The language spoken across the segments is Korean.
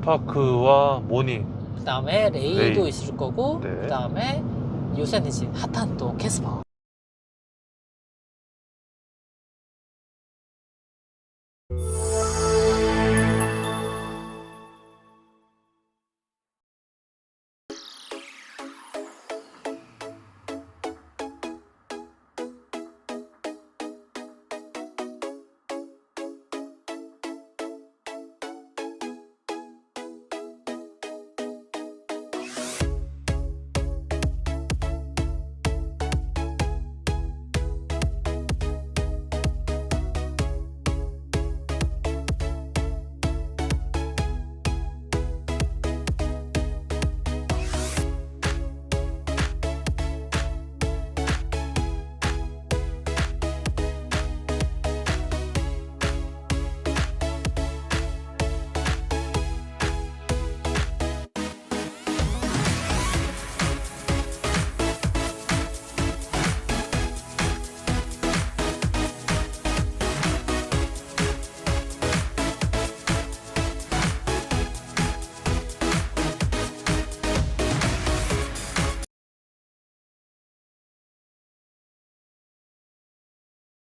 스파크와 모니, 그 다음에 레이도 레이. 있을 거고, 네. 그 다음에 요새는 이제 핫한 또 캐스퍼.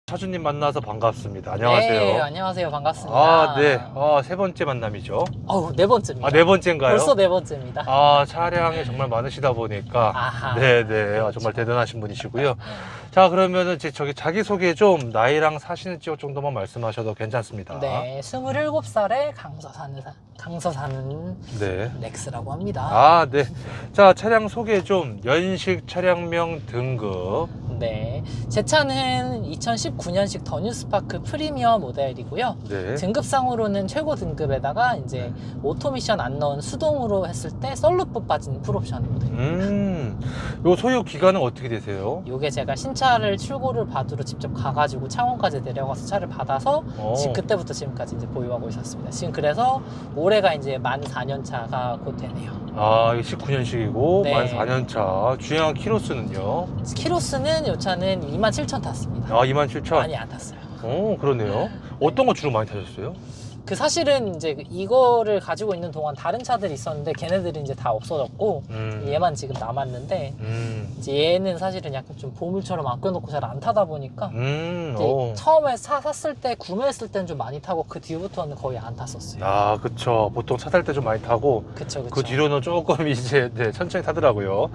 차주님 만나서 반갑습니다. 안녕하세요. 네, 안녕하세요. 반갑습니다. 아, 네. 세 번째 만남이죠. 네 번째입니다. 네 번째인가요? 벌써 네 번째입니다. 차량이 정말 많으시다 보니까. 아하. 네네. 그렇죠. 정말 대단하신 분이시고요. 자, 그러면은 자기소개 좀 나이랑 사시는 지역 정도만 말씀하셔도 괜찮습니다. 네, 27살에 강서 사는 네. 넥스라고 합니다. 네. 자, 차량 소개 좀, 연식, 차량명, 등급. 네, 제 차는 2019년식 더 뉴스파크 프리미어 모델이고요. 네. 등급상으로는 최고 등급에다가 이제 오토미션 안 넣은 수동으로 했을 때 썰루프 빠진 풀옵션 모델입니다. 요 소유 기간은 어떻게 되세요? 요게 제가 신차를 출고를 받으러 직접 가가지고 창원까지 내려가서 차를 받아서 지금 그때부터 지금까지 이제 보유하고 있었습니다. 지금 그래서 올해가 이제 만 4년 차가 곧 되네요. 이게 19년식이고 네. 만 4년 차. 주행한 키로수는요? 키로수는 요 차는 27,000 탔습니다. 27,000. 많이 안 탔어요. 그러네요. 어떤 거 주로 많이 타셨어요? 사실은 이제 이거를 가지고 있는 동안 다른 차들이 있었는데 걔네들이 이제 다 없어졌고 얘만 지금 남았는데 이제 얘는 사실은 약간 좀 보물처럼 아껴놓고 잘 안 타다 보니까 이제 처음에 샀을 때 구매했을 때는 좀 많이 타고 그 뒤부터는 거의 안 탔었어요. 그쵸. 보통 차 탈 때 좀 많이 타고 그쵸. 그 뒤로는 조금 이제 천천히 타더라고요.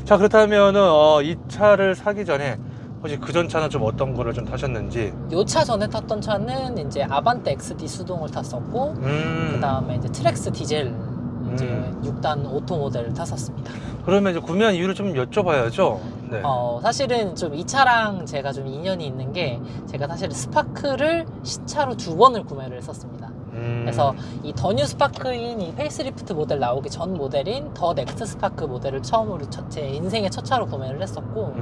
자, 그렇다면은 이 차를 사기 전에 혹시 그전 차는 좀 어떤 거를 좀 타셨는지? 요 차 전에 탔던 차는 이제 아반떼 XD 수동을 탔었고 그 다음에 이제 트랙스 디젤 이제 6단 오토 모델을 탔었습니다. 그러면 이제 구매한 이유를 좀 여쭤봐야죠. 네. 사실은 좀 이 차랑 제가 좀 인연이 있는 게 제가 사실 스파크를 신차로 2번을 구매를 했었습니다. 그래서 이 더 뉴 스파크인 이 페이스리프트 모델 나오기 전 모델인 더 넥스트 스파크 모델을 처음으로 제 인생의 첫 차로 구매를 했었고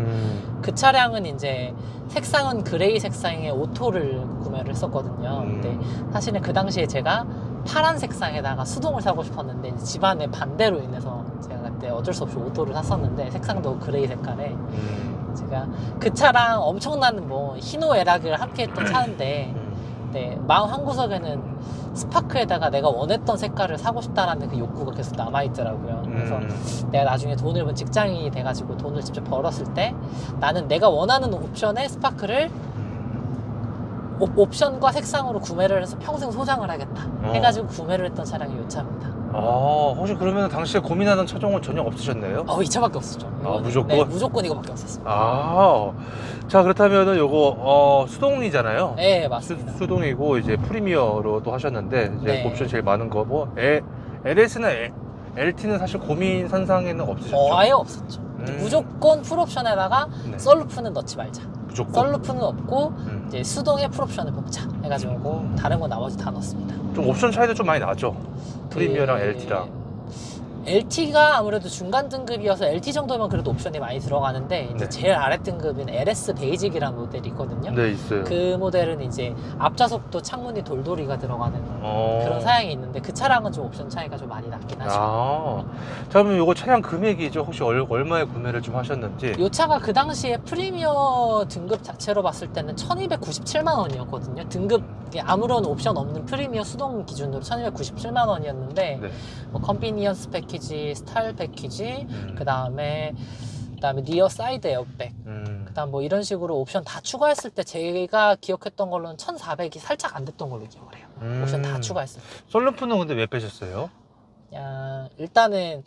그 차량은 이제 색상은 그레이 색상의 오토를 구매를 했었거든요. 근데 사실은 그 당시에 제가 파란 색상에다가 수동을 사고 싶었는데 이제 집안의 반대로 인해서 제가 그때 어쩔 수 없이 오토를 샀었는데 색상도 그레이 색깔에 제가 그 차랑 엄청난 뭐 희노애락을 함께 했던 차인데 네, 마음 한구석에는 스파크에다가 내가 원했던 색깔을 사고 싶다라는 그 욕구가 계속 남아있더라고요. 그래서 내가 나중에 돈을 번 직장인이 돼가지고 돈을 직접 벌었을 때 나는 내가 원하는 옵션의 스파크를 옵션과 색상으로 구매를 해서 평생 소장을 하겠다 해가지고 구매를 했던 차량이 이 차입니다. 혹시 그러면 당시에 고민하던 차종은 전혀 없으셨나요? 이 차밖에 없었죠. 무조건? 네, 무조건 이거밖에 없었습니다. 자, 그렇다면은 요거 수동이잖아요. 네, 맞습니다. 수동이고 이제 프리미어로 또 하셨는데 이제 네. 옵션 제일 많은 거 뭐 LS나 LT는 사실 고민 선상에는 없으셨죠? 아예 없었죠. 무조건 풀옵션에다가 네. 썰루프는 넣지 말자. 무조건. 썰루프는 없고 이제 수동의 풀옵션을 뽑자 해가지고 다른 건 나머지 다 넣었습니다. 좀 옵션 차이도 좀 많이 나죠? 프리미어랑 LT랑. LT가 아무래도 중간 등급이어서 LT 정도면 그래도 옵션이 많이 들어가는데 이제 네. 제일 아래 등급인 LS 베이직이라는 모델이 있거든요. 네, 있어요. 그 모델은 이제 앞좌석도 창문이 돌돌이가 들어가는 그런 사양이 있는데 그 차량은 좀 옵션 차이가 좀 많이 나긴 하죠. 자, 그러면 요거 차량 금액이죠? 혹시 얼마에 구매를 좀 하셨는지? 이 차가 그 당시에 프리미어 등급 자체로 봤을 때는 1297만 원이었거든요. 등급 이게 아무런 옵션 없는 프리미어 수동 기준으로 1297만 원이었는데 네. 뭐 컨비니언스 패키지, 스타일 패키지, 그다음에 리어 사이드 에어백, 그다음 뭐 이런 식으로 옵션 다 추가했을 때 제가 기억했던 걸로는 1,400이 살짝 안 됐던 걸로 기억을 해요. 옵션 다 추가했을 때. 썬루프는 근데 왜 빼셨어요? 그냥 일단은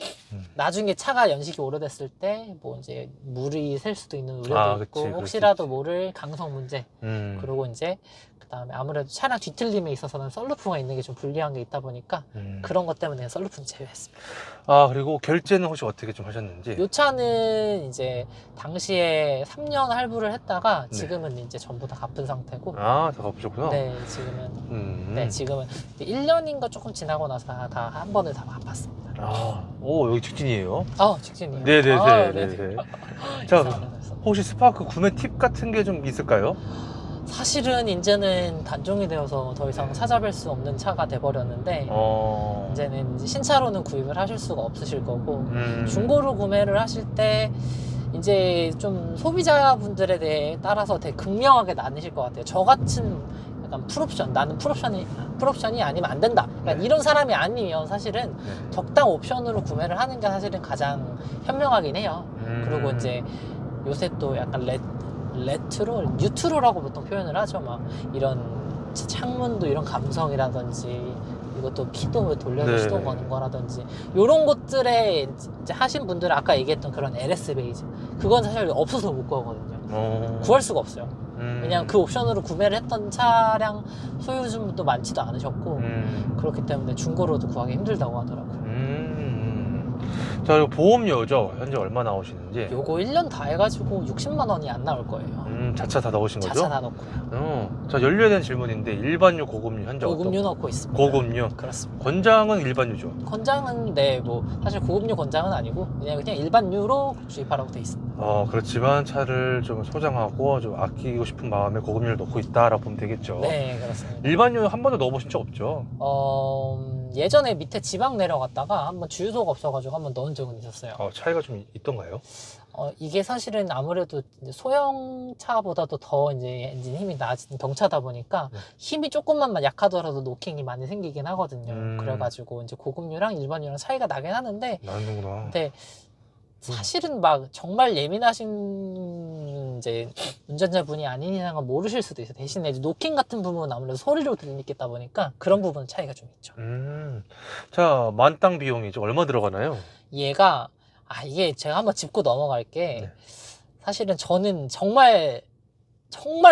나중에 차가 연식이 오래됐을 때 뭐 이제 물이 셀 수도 있는 우려도 있고 그치, 혹시라도 그렇지. 모를 강성 문제, 그리고 이제 그다음에 아무래도 차량 뒤틀림에 있어서는 썬루프가 있는 게 좀 불리한 게 있다 보니까 그런 것 때문에 썬루프는 제외했습니다. 그리고 결제는 혹시 어떻게 좀 하셨는지? 이 차는 이제 당시에 3년 할부를 했다가 네. 지금은 이제 전부 다 갚은 상태고 다 갚으셨구나. 네 지금은 네 지금은 1년인가 조금 지나고 나서 다 한 번을 다 갚았습니다. 여기 직진이에요? 직진이요. 네네네. 자, 이상하네요. 혹시 스파크 구매 팁 같은 게 좀 있을까요? 사실은 이제는 단종이 되어서 더 이상 찾아뵐 수 없는 차가 돼버렸는데 이제는 이제 신차로는 구입을 하실 수가 없으실 거고 중고로 구매를 하실 때 이제 좀 소비자분들에 대해 따라서 되게 극명하게 나뉘실 것 같아요. 저 같은 약간 풀옵션, 나는 풀옵션이 아니면 안 된다. 그러니까 네. 이런 사람이 아니면 사실은 네. 적당 옵션으로 구매를 하는 게 사실은 가장 현명하긴 해요. 그리고 이제 요새 또 약간 레트로, 뉴트로라고 보통 표현을 하죠. 막 이런 창문도 이런 감성이라든지 이것도 키도 돌려서 네. 시동 거는 거라든지 이런 것들에 이제 하신 분들은 아까 얘기했던 그런 LS 베이지 그건 사실 없어서 못 구하거든요. 구할 수가 없어요. 왜냐면 그 옵션으로 구매를 했던 차량 소유주분도 많지도 않으셨고 그렇기 때문에 중고로도 구하기 힘들다고 하더라고요. 자, 그리고 보험료죠. 현재 얼마 나오시는지? 요거 1년 다 해가지고 60만 원이 안 나올 거예요. 자차 다 넣으신 거죠? 자차 다 넣고요. 자, 연료에 대한 질문인데 일반유, 고급유 현재 고급유 어떤? 넣고 있습니다. 고급유. 그렇습니다. 권장은 일반유죠. 권장은 뭐 사실 고급유 권장은 아니고 그냥 일반유로 주입하라고 돼 있습니다. 그렇지만 차를 좀 소장하고 좀 아끼고 싶은 마음에 고급유를 넣고 있다라고 보면 되겠죠. 네, 그렇습니다. 일반유 한 번도 넣어보신 적 없죠? 예전에 밑에 지방 내려갔다가 한번 주유소가 없어가지고 한번 넣은 적은 있었어요. 차이가 좀 있던가요? 이게 사실은 아무래도 이제 소형차보다도 더 이제 엔진 힘이 낮은 경차다 보니까 힘이 조금만 약하더라도 노킹이 많이 생기긴 하거든요. 그래가지고 이제 고급유랑 일반유랑 차이가 나긴 하는데 나는구나. 근데 사실은 막 정말 예민하신 이제 운전자분이 아닌 이상은 모르실 수도 있어요. 대신에 이제 노킹 같은 부분은 아무래도 소리로 들리겠다 보니까 그런 부분은 차이가 좀 있죠. 자, 만땅 비용이죠. 얼마 들어가나요? 얘가 이게 제가 한번 짚고 넘어갈 게 네. 사실은 저는 정말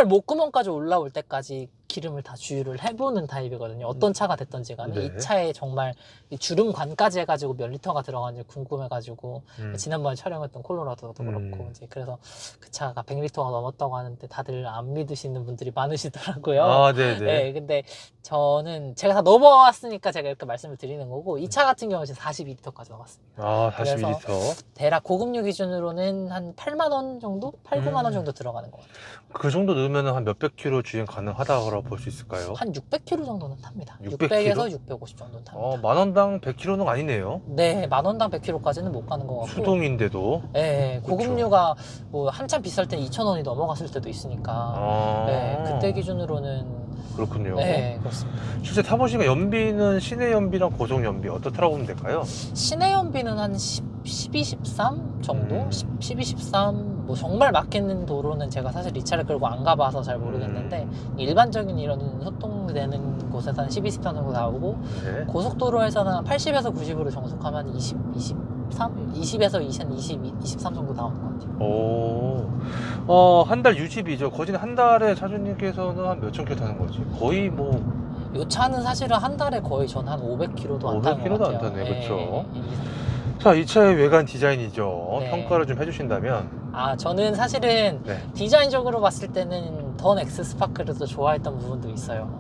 목구멍까지 올라올 때까지 기름을 다 주유를 해보는 타입이거든요. 어떤 차가 됐던지 간에 네. 이 차에 정말 이 주름관까지 해가지고 몇 리터가 들어가는지 궁금해가지고 지난번에 촬영했던 콜로라도도 그렇고 이제 그래서 그 차가 100리터가 넘었다고 하는데 다들 안 믿으시는 분들이 많으시더라고요. 네네. 네, 근데 저는 제가 다 넘어왔으니까 제가 이렇게 말씀을 드리는 거고 이 차 같은 경우는 42리터까지 넘었습니다. 42리터. 대략 고급류 기준으로는 한 8만 원 정도? 8, 9만 원 정도 들어가는 것 같아요. 그 정도 넣으면 한 몇백 킬로 주행 가능하다고 볼 수 있을까요? 한 600km 정도는 탑니다. 600 600에서 650 정도는 탑니다. 만원당 100킬로는 아니네요. 네, 만원당 100km까지는 못 가는 것 같고. 수동인데도. 네, 그쵸. 고급류가 뭐 한참 비쌀 때 2,000원이 넘어갔을 때도 있으니까. 네, 그때 기준으로는. 그렇군요. 네, 그렇습니다. 실제 타보시니까 연비는 시내 연비랑 고속 연비 어떻다고 보면 될까요? 시내 연비는 한 12, 13 정도? 12, 13. 뭐 정말 막히는 도로는 제가 사실 이 차를 끌고 안 가봐서 잘 모르겠는데 일반적인 이런 소통되는 곳에서 한 12, 13 정도 나오고 네. 고속도로에서는 한 80에서 90으로 정속하면 20, 23? 20에서 20, 23 정도 나오는 것 같아요. 한 달 유지비죠. 거진 한 달에 차주님께서는 한 몇천 킬로 타는 거지. 거의 뭐. 이 차는 사실은 한 달에 거의 전 한 500km도 안 타는 500km 것 도 같아요. 안 타네, 그쵸? 예. 자, 이 차의 외관 디자인이죠. 네. 평가를 좀 해주신다면. 저는 사실은 네. 디자인적으로 봤을 때는 더 넥스 스파크를 더 좋아했던 부분도 있어요.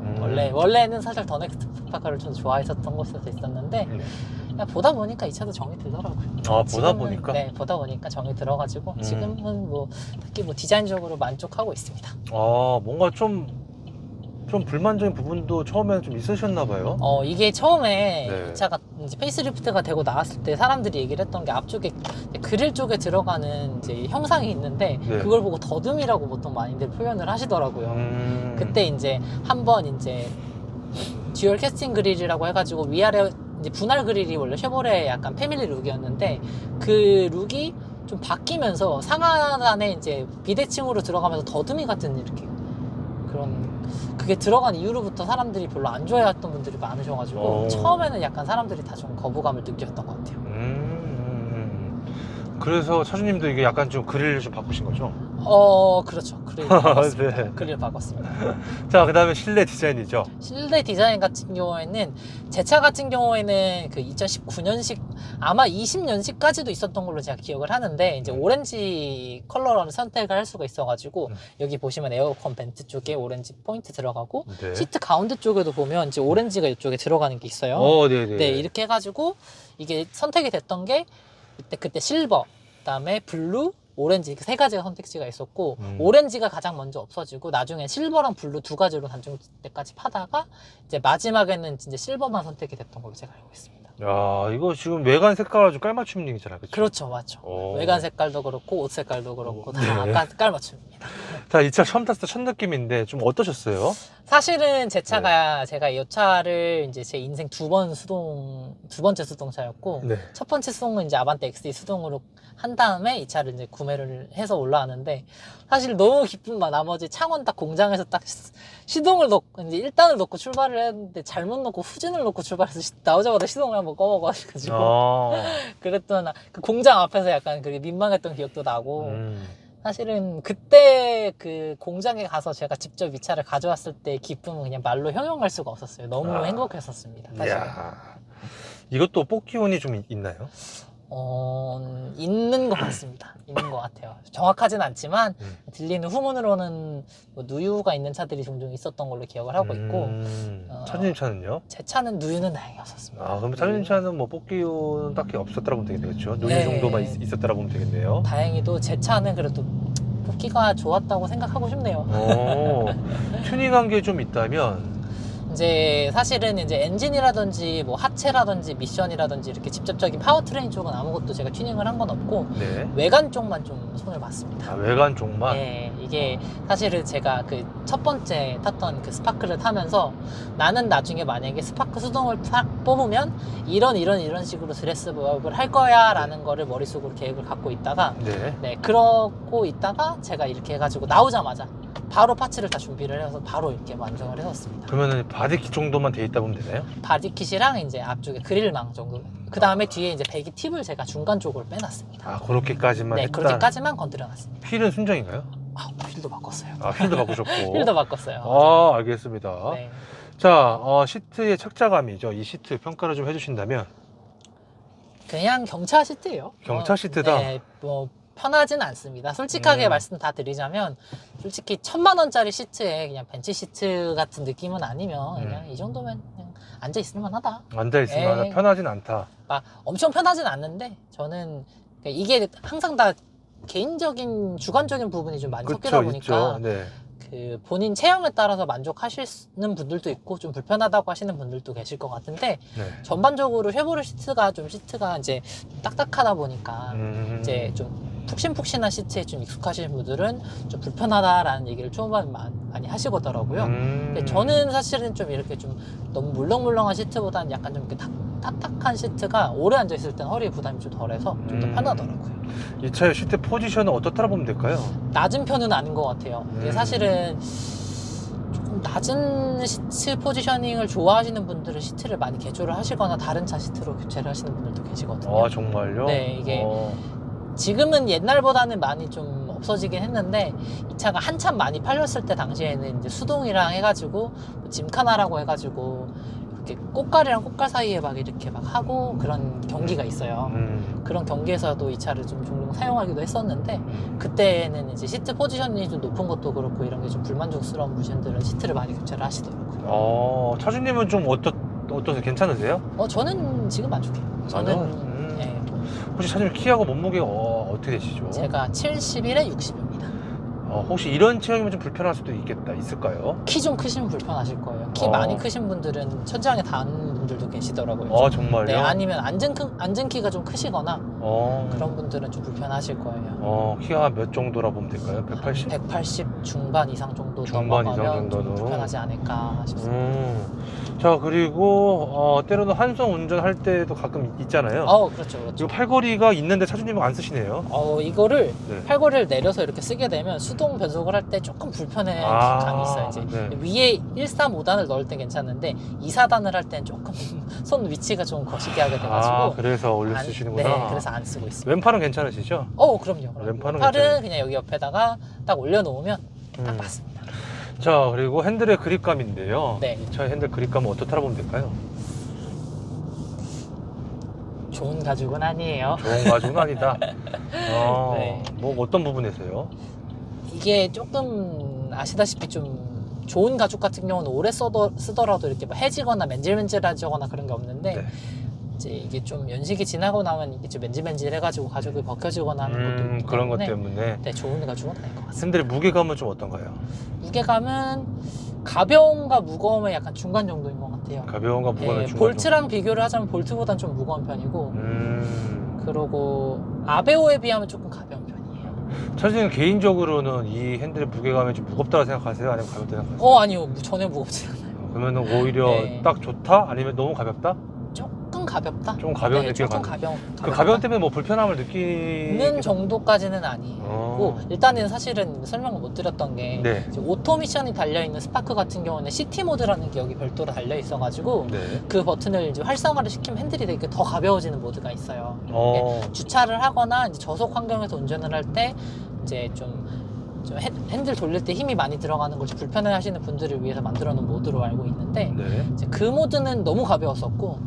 원래는 사실 더 넥스 스파크를 좀 좋아했었던 것도 있었는데 그냥 보다 보니까 이 차도 정이 들더라고요. 보다 보니까? 네, 보다 보니까 정이 들어가지고 지금은 뭐 특히 뭐 디자인적으로 만족하고 있습니다. 뭔가 좀 좀 불만적인 부분도 처음에는 좀 있으셨나 봐요. 이게 처음에 네. 이 차가 이제 페이스리프트가 되고 나왔을 때 사람들이 얘기를 했던 게 앞쪽에 그릴 쪽에 들어가는 이제 형상이 있는데 네. 그걸 보고 더듬이라고 보통 많이들 표현을 하시더라고요. 그때 이제 한번 이제 듀얼 캐스팅 그릴이라고 해가지고 위아래 이제 분할 그릴이 원래 쉐보레 약간 패밀리 룩이었는데 그 룩이 좀 바뀌면서 상하단에 이제 비대칭으로 들어가면서 더듬이 같은 이렇게 그런 그게 들어간 이후로부터 사람들이 별로 안 좋아했던 분들이 많으셔가지고 처음에는 약간 사람들이 다 좀 거부감을 느꼈던 것 같아요. 그래서 차주님도 이게 약간 좀 그릴을 좀 바꾸신 거죠? 그렇죠. 그릴 바꿨습니다. 네. 그릴 바꿨습니다. 자, 그 다음에 실내 디자인이죠. 실내 디자인 같은 경우에는 제 차 같은 경우에는 그 2019년식 아마 20년식까지도 있었던 걸로 제가 기억을 하는데 이제 오렌지 컬러를 선택을 할 수가 있어가지고 여기 보시면 에어컨 벤트 쪽에 오렌지 포인트 들어가고 네. 시트 가운데 쪽에도 보면 이제 오렌지가 이쪽에 들어가는 게 있어요. 네네. 네, 이렇게 해가지고 이게 선택이 됐던 게 그때 실버, 그다음에 블루, 오렌지 그 세 가지가 선택지가 있었고 오렌지가 가장 먼저 없어지고 나중에 실버랑 블루 두 가지로 단종 때까지 파다가 이제 마지막에는 진짜 실버만 선택이 됐던 걸로 제가 알고 있습니다. 야, 이거 지금 외관 색깔 아주 깔맞춤 얘기잖아요. 그쵸? 그렇죠, 맞죠. 외관 색깔도 그렇고 옷 색깔도 그렇고 다 네. 깔맞춤입니다. 자, 이 차 처음 탔을 때 첫 느낌인데 좀 어떠셨어요? 사실은 제 차가 제가 이 차를 이제 제 인생 두 번째 수동차였고 네. 첫 번째 수동은 이제 아반떼 XD 수동으로 한 다음에 이 차를 이제 구매를 해서 올라왔는데 사실 너무 기쁜 나머지 창원 딱 공장에서 딱 시동을 넣고 이제 1단을 넣고 출발을 했는데 잘못 넣고 후진을 넣고 출발해서 나오자마자 시동을 한번 꺼먹어가지고 그랬던 그 공장 앞에서 약간 그게 민망했던 기억도 나고 사실은 그때 그 공장에 가서 제가 직접 이 차를 가져왔을 때 기쁨은 그냥 말로 형용할 수가 없었어요. 너무 행복했었습니다. 사실은. 이것도 뽑기운이 좀 있나요? 있는 것 같습니다. 있는 것 같아요. 정확하진 않지만 들리는 후문으로는 뭐 누유가 있는 차들이 종종 있었던 걸로 기억을 하고 있고 차주님 차는요? 제 차는 누유는 다행히 없었습니다. 그럼 차주님 차는 뭐 뽑기운은 딱히 없었다고 보면 되겠죠? 누유 네. 정도만 있었다고 보면 되겠네요. 다행히도 제 차는 그래도 뽑기가 좋았다고 생각하고 싶네요. 튜닝한 게 좀 있다면 이제 사실은 이제 엔진이라든지 뭐 하체라든지 미션이라든지 이렇게 직접적인 파워트레인 쪽은 아무것도 제가 튜닝을 한 건 없고 네. 외관 쪽만 좀 손을 봤습니다. 외관 쪽만? 네, 이게 사실은 제가 그 첫 번째 탔던 그 스파크를 타면서 나는 나중에 만약에 스파크 수동을 뽑으면 이런 식으로 드레스업을 할 거야 라는 거를 머릿속으로 계획을 갖고 있다가 네, 그러고 있다가 제가 이렇게 해가지고 나오자마자 바로 파츠를 다 준비를 해서 바로 이렇게 완성을 했었습니다. 그러면은 바디킷 정도만 돼 있다 보면 되나요? 바디킷이랑 이제 앞쪽에 그릴망 정도. 그 다음에 뒤에 이제 배기 팁을 제가 중간 쪽으로 빼놨습니다. 그렇게까지만 네, 했다. 그렇게까지만 건드려놨습니다. 휠은 순정인가요? 휠도 바꿨어요. 휠도 바꾸셨고. 휠도 바꿨어요. 알겠습니다. 네. 자, 시트의 착자감이죠. 이 시트 평가를 좀 해주신다면? 그냥 경차 시트예요. 경차 시트다? 네, 뭐 편하진 않습니다. 솔직하게 말씀 다 드리자면 솔직히 1000만원짜리 시트에 그냥 벤치 시트 같은 느낌은 아니면 그냥 이 정도면 그냥 앉아있을만 하다. 앉아있으면 네. 편하진 않다. 엄청 편하진 않는데 저는 이게 항상 다 개인적인 주관적인 부분이 좀 많이 섞이다 보니까 네. 그 본인 체형에 따라서 만족하시는 분들도 있고 좀 불편하다고 하시는 분들도 계실 것 같은데 네. 전반적으로 쉐보레 시트가 이제 좀 딱딱하다 보니까 이제 좀 푹신푹신한 시트에 좀 익숙하신 분들은 좀 불편하다라는 얘기를 초반에 많이 하시더라고요. 근데 저는 사실은 좀 이렇게 좀 너무 물렁물렁한 시트보다는 약간 좀 이렇게 딱딱한 시트가 오래 앉아있을 땐 허리에 부담이 좀 덜해서 좀 더 편하더라고요. 이 차의 시트 포지션은 어떻다고 보면 될까요? 낮은 편은 아닌 것 같아요. 이게 사실은 조금 낮은 시트 포지셔닝을 좋아하시는 분들은 시트를 많이 개조를 하시거나 다른 차 시트로 교체를 하시는 분들도 계시거든요. 정말요? 네, 이게 지금은 옛날보다는 많이 좀 없어지긴 했는데 이 차가 한참 많이 팔렸을 때 당시에는 이제 수동이랑 해가지고 뭐 짐카나라고 해가지고 이렇게 꽃갈이랑 꽃갈 사이에 막 이렇게 막 하고 그런 경기가 있어요. 그런 경기에서도 이 차를 좀 종종 사용하기도 했었는데 그때는 이제 시트 포지션이 좀 높은 것도 그렇고 이런 게 좀 불만족스러운 분들은 시트를 많이 교체를 하시더라고요. 차주님은 좀 어떠세요? 괜찮으세요? 저는 지금 만족해요. 저는 네, 혹시 차주님 키하고 몸무게가 어떻게 되시죠? 제가 71에 60입니다. 혹시 이런 체형이면 좀 불편할 수도 있을까요? 키 좀 크시면 불편하실 거예요. 키 어. 많이 크신 분들은 천장에 닿는 분들도 계시더라고요. 정말요? 네, 아니면 앉은 키가 좀 크시거나 그런 분들은 좀 불편하실 거예요. 키가 몇 정도라 보면 될까요? 180? 180 중반 이상 정도 중반 이상 넘어가면 좀 정도는? 불편하지 않을까 싶습니다. 자, 그리고 때로는 한성 운전할 때도 가끔 있잖아요. 그렇죠, 그렇죠. 이거 팔걸이가 있는데 차주님은 안 쓰시네요. 이거를 네. 팔걸이를 내려서 이렇게 쓰게 되면 수동 변속을 할 때 조금 불편해 감이 있어요. 이제 네. 위에 1, 3, 5단을 넣을 땐 괜찮은데 2, 4단을 할 땐 조금 손 위치가 좀 거시기 하게 돼가지고 그래서 올려 안- 쓰시는구나. 네, 그래서 안 쓰고 있습니다. 왼팔은 괜찮으시죠? 그럼요. 왼팔은 팔은 괜찮아요. 그냥 여기 옆에다가 딱 올려놓으면 딱 음. 맞습니다. 자, 그리고 핸들의 그립감인데요. 네. 이 차의 핸들 그립감은 어떻다라 보면 될까요? 좋은 가죽은 아니에요. 좋은 가죽은 아니다. 네. 뭐 어떤 부분에서요? 이게 조금 아시다시피 좀 좋은 가죽 같은 경우는 오래 쓰더라도 이렇게 뭐 해지거나 맨질맨질하거나 그런 게 없는데 네. 이제 이게 좀 연식이 지나고 나면 이게 좀 맨질맨질해가지고 가죽이 벗겨지거나 하는 것도 있기 그런 것 때문에 때문에 네, 좋은 가죽은 아닐 것 같습니다. 핸들의 무게감은 좀 어떤가요? 무게감은 가벼움과 무거움의 약간 중간 정도인 것 같아요. 가벼운가 무거운 네, 볼트랑 비교를 하자면 볼트보다는 좀 무거운 편이고 그리고 아베오에 비하면 조금 가벼운 편이에요. 차주님 개인적으로는 이 핸들의 무게감이 좀 무겁다고 생각하세요? 아니면 가볍다고 생각하세요? 아니요. 전혀 무겁지 않아요. 그러면 오히려 네. 딱 좋다? 아니면 너무 가볍다? 조금 가볍다? 좀 가벼운 네, 느낌이 조금 가는. 가벼운 가벼운 때문에 뭐 불편함을 느끼는 있는 정도까지는 아니고 일단은 사실은 설명을 못 드렸던 게 네. 이제 오토 미션이 달려있는 스파크 같은 경우는 시티 모드라는 게 여기 별도로 달려있어가지고 네. 그 버튼을 이제 활성화를 시키면 핸들이 되게 더 가벼워지는 모드가 있어요. 어. 주차를 하거나 이제 저속 환경에서 운전을 할 때 이제 좀 핸들 돌릴 때 힘이 많이 들어가는 걸 좀 불편해 하시는 분들을 위해서 만들어 놓은 모드로 알고 있는데 네. 이제 그 모드는 너무 가벼웠었고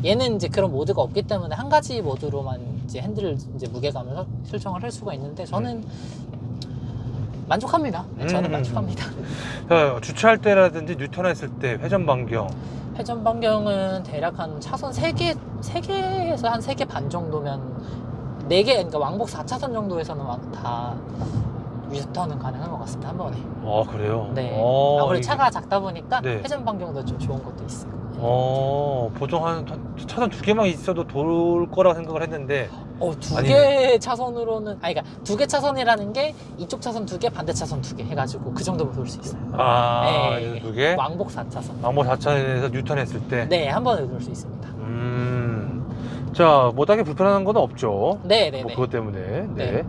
얘는 이제 그런 모드가 없기 때문에 한 가지 모드로만 이제 핸들 이제 무게감을 설정을 할 수가 있는데 저는 만족합니다. 네, 저는 만족합니다. 자, 주차할 때라든지 뉴턴했을 때 회전 반경 회전 반경은 대략 한 차선 3개에서 한 3개 반 정도면 4개, 그러니까 왕복 4차선 정도에서는 다 유턴은 가능한 것 같습니다. 한 번에. 그래요? 네. 아무래도 이게- 차가 작다 보니까 네. 회전 반경도 좀 좋은 것도 있어요. 보통 한 차선 2개만 있어도 돌 거라고 생각을 했는데 두 아니네. 개 차선으로는 그러니까 2개 차선이라는 게 이쪽 차선 2개, 반대 차선 2개 해가지고 그 정도면 돌 수 있어요. 네. 2개? 왕복 4차선. 왕복 4차선에서 뉴턴했을 때 네, 한 번에 돌 수 있습니다. 자, 뭐 딱히 불편한 건 없죠. 네, 네, 뭐 네. 그것 때문에. 네. 네.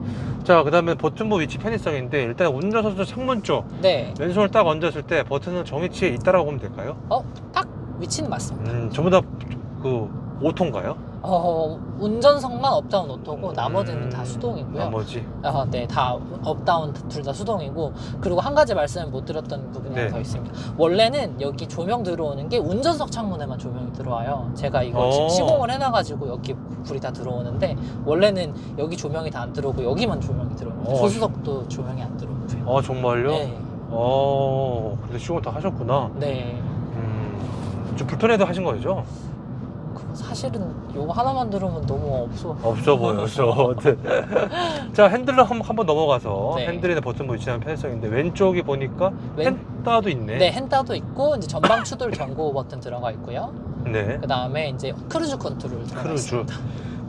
자, 그 다음에 버튼부 위치 편의성인데 일단 운전석도 창문 쪽 네. 왼손을 딱 얹었을 때 버튼은 정위치에 있다라고 보면 될까요? 딱 위치는 맞습니다. 전부 다 그 오토인가요? 운전석만 업다운 오토고 나머지는 다 수동이고요. 나머지 네, 다 업다운 둘 다 수동이고 그리고 한 가지 말씀을 못 드렸던 부분이 네. 하나 더 있습니다. 원래는 여기 조명 들어오는 게 운전석 창문에만 조명이 들어와요. 제가 이거 시공을 해놔가지고 여기 불이 다 들어오는데 원래는 여기 조명이 다 안 들어오고 여기만 조명이 들어옵니다. 조수석도 조명이 안 들어오고요. 정말요? 네. 그래서 시공을 다 하셨구나. 네. 좀 불편해도 하신 거죠? 사실은 요거 하나만 들으면 너무 없어 보여서. 자, 핸들로 한번 넘어가서 네. 핸들이나 버튼 위치하는 편의성인데 왼쪽이 보니까 핸다도 있네. 네, 핸다도 있고 이제 전방 추돌 경고 버튼 들어가 있고요. 네. 그 다음에 이제 크루즈 컨트롤 들어가 있습니다.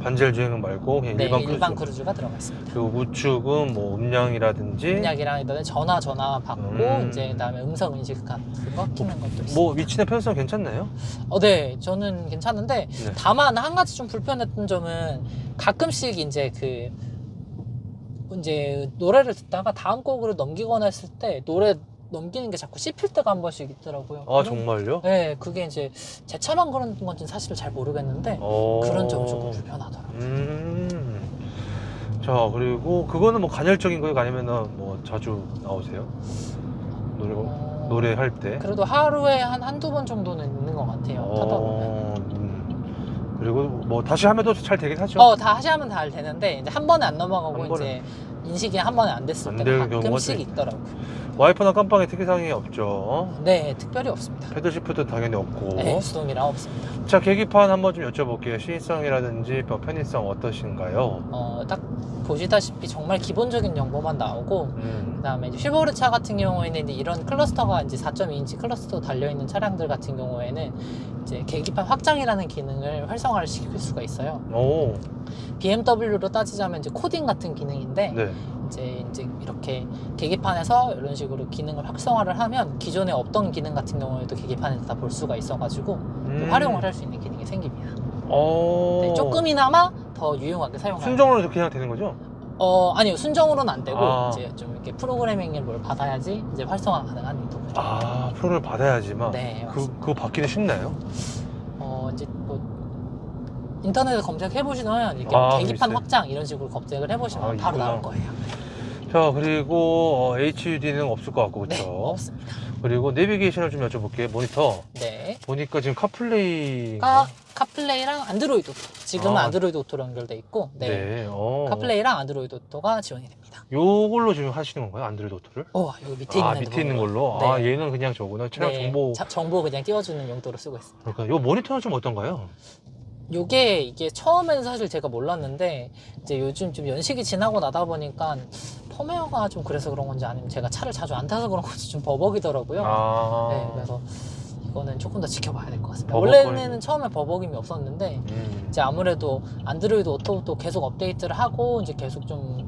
반절 주행은 말고 그냥 네, 일반 크루즈. 크루즈가 들어가 있습니다. 그리고 우측은 뭐 음량이라든지 음량이랑 이번에 전화 받고 이제 그다음에 음성 인식 같은 거 키는 것도 있습니다. 뭐 위치나 편의성 괜찮나요? 네, 저는 괜찮은데 네. 다만 한 가지 좀 불편했던 점은 가끔씩 이제 이제 노래를 듣다가 다음 곡으로 넘기거나 했을 때 노래 넘기는 게 자꾸 씹힐 때가 한 번씩 있더라고요. 정말요? 네, 그게 이제 제 차만 그런 건지는 사실 잘 모르겠는데 그런 점은 조금 불편하더라고요. 자, 그리고 그거는 뭐 간헐적인 거예요? 아니면은 뭐 자주 나오세요? 노래할 때? 그래도 하루에 한두 번 정도는 있는 것 같아요. 타다 보면. 그리고 뭐 다시 하면도 잘 되긴 하죠? 다 하시 하면 잘 되는데 이제 한 번에 안 넘어가고 한 번에. 이제 인식이 한 번에 안 됐을 안 때가 되는 경우가 가끔씩 좀 있더라고요. 와이퍼나 깜빡이 특이사항이 없죠. 네, 특별히 없습니다. 패들 시프트 당연히 없고. 네, 수동이라 없습니다. 자, 계기판 한번 좀 여쭤볼게요. 시인성이라든지 편의성 어떠신가요? 딱 보시다시피 정말 기본적인 정보만 나오고, 그다음에 이제 휘보르 차 같은 경우에는 이제 이런 클러스터가 이제 4.2인치 클러스터 달려있는 차량들 같은 경우에는 이제 계기판 확장이라는 기능을 활성화를 시킬 수가 있어요. 오, BMW로 따지자면 이제 코딩 같은 기능인데, 네. 이제 이렇게 계기판에서 이런 식으로 기능을 활성화를 하면 기존에 없던 기능 같은 경우에도 계기판에서 다 볼 수가 있어가지고 활용을 할 수 있는 기능이 생깁니다. 네, 조금이나마 더 유용하게 사용할. 순정으로 그냥 되는 거죠? 아니요, 순정으로는 안 되고 아. 이제 좀 이렇게 프로그래밍을 뭘 받아야지 이제 활성화 가능한 유도죠. 아, 프로를 받아야지만. 네, 그거 받기는 쉽나요? 이제 뭐 인터넷에 검색해 보시면 이렇게 계기판 있어요? 확장 이런 식으로 검색을 해보시면 바로 있구나. 나올 거예요. 자, 그리고 HUD는 없을 것 같고, 그렇죠? 네, 없습니다. 그리고 내비게이션을 좀 여쭤볼게요. 모니터. 네. 보니까 지금 카플레이. 카플레이랑 안드로이드 오토. 지금은 아. 안드로이드 오토로 연결돼 있고, 네. 네. 카플레이랑 안드로이드 오토가 지원이 됩니다. 요걸로 지금 하시는 건가요? 안드로이드 오토를? 여기 밑에 있는 밑에 있는 걸로? 네. 얘는 그냥 저거는 차량 네, 정보. 정보 그냥 띄워주는 용도로 쓰고 있습니다. 그러니까 요 모니터는 좀 어떤가요? 이게 처음에는 사실 제가 몰랐는데 이제 요즘 좀 연식이 지나고 나다 보니까 펌웨어가 좀 그래서 그런 건지 아니면 제가 차를 자주 안 타서 그런 건지 좀 버벅이더라고요. 네, 그래서 이거는 조금 더 지켜봐야 될 것 같습니다. 원래는 처음에 버벅임이 없었는데 이제 아무래도 안드로이드 오토도 계속 업데이트를 하고 이제 계속 좀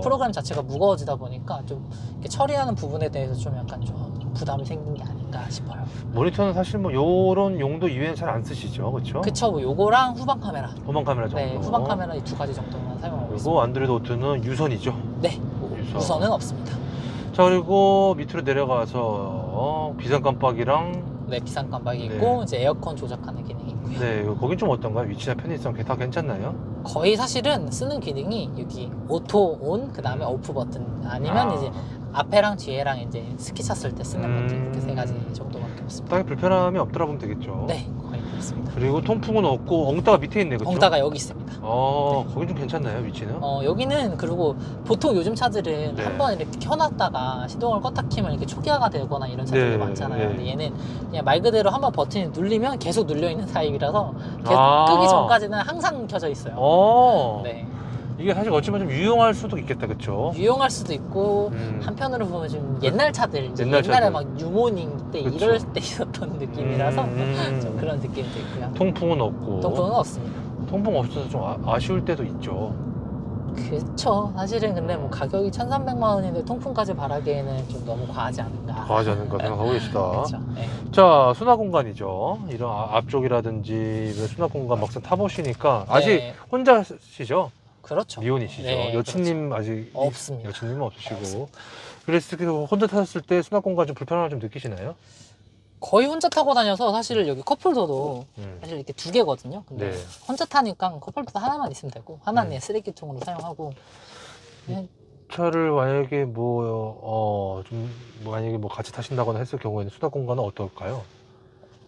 프로그램 자체가 무거워지다 보니까 좀 이렇게 처리하는 부분에 대해서 좀 약간 좀 부담이 생긴 게 아닌가 싶어요. 모니터는 사실 뭐 요런 용도 이외에는 잘 안 쓰시죠, 그렇죠? 그쵸, 뭐 요거랑 후방 카메라. 후방 카메라 정도. 네, 후방 카메라 이 두 가지 정도만 사용하고 있습니다. 그리고 안드로이드 오토는 유선이죠. 네, 유선은 없습니다. 자, 그리고 밑으로 내려가서 비상 깜빡이랑 네, 비상 깜빡이 있고 이제 에어컨 조작하는 기능이 있고요. 네, 거긴 좀 어떤가요? 위치나 편의성 다 괜찮나요? 거의 사실은 쓰는 기능이 여기 오토 온, 그 다음에 오프 버튼 아니면 이제 앞에랑 뒤에랑 이제 스키 찼을 때 쓰는 버튼 이렇게 세 가지 정도밖에 없습니다. 딱히 불편함이 없더라 보면 되겠죠. 네, 거의 그렇습니다. 그리고 통풍은 없고 엉따가 밑에 있네, 그렇죠? 엉따가 여기 있습니다. 네. 거긴 좀 괜찮나요, 위치는? 여기는 그리고 보통 요즘 차들은 네. 한번 이렇게 켜놨다가 시동을 껐다 키면 이렇게 초기화가 되거나 이런 차들이 네, 많잖아요. 네. 근데 얘는 그냥 말 그대로 한번 버튼이 눌리면 계속 눌려 있는 타입이라서 계속 아. 끄기 전까지는 항상 켜져 있어요. 네. 이게 사실 어쩌면 좀 유용할 수도 있겠다, 그쵸? 유용할 수도 있고 한편으로 보면 좀 옛날 차들 이제 옛날에 차들. 막 유모닝 때 그쵸. 이럴 때 있었던 느낌이라서 좀 그런 느낌도 있고요. 통풍은 없고. 통풍은 없습니다. 통풍 없어서 좀 아쉬울 때도 있죠. 그쵸. 사실은 근데 뭐 가격이 1,300만 원인데 통풍까지 바라기에는 좀 너무 과하지 않은가. 과하지 않은가 생각하고 계시다. 그렇죠. 네. 자, 수납 공간이죠. 이런 앞쪽이라든지 수납 공간 막상 타보시니까 아직 네. 혼자시죠? 그렇죠. 미혼이시죠? 네, 여친님 아직 없습니다. 여친님은 없으시고. 없습니다. 그랬을 때 혼자 타셨을 때 수납 공간 좀 불편함을 좀 느끼시나요? 거의 혼자 타고 다녀서 사실 여기 컵홀더도 사실 이렇게 두 개거든요. 근데 네. 혼자 타니까 컵홀더 하나만 있으면 되고 하나는 쓰레기통으로 사용하고. 차를 만약에 좀 만약에 같이 타신다거나 했을 경우에는 수납 공간은 어떨까요?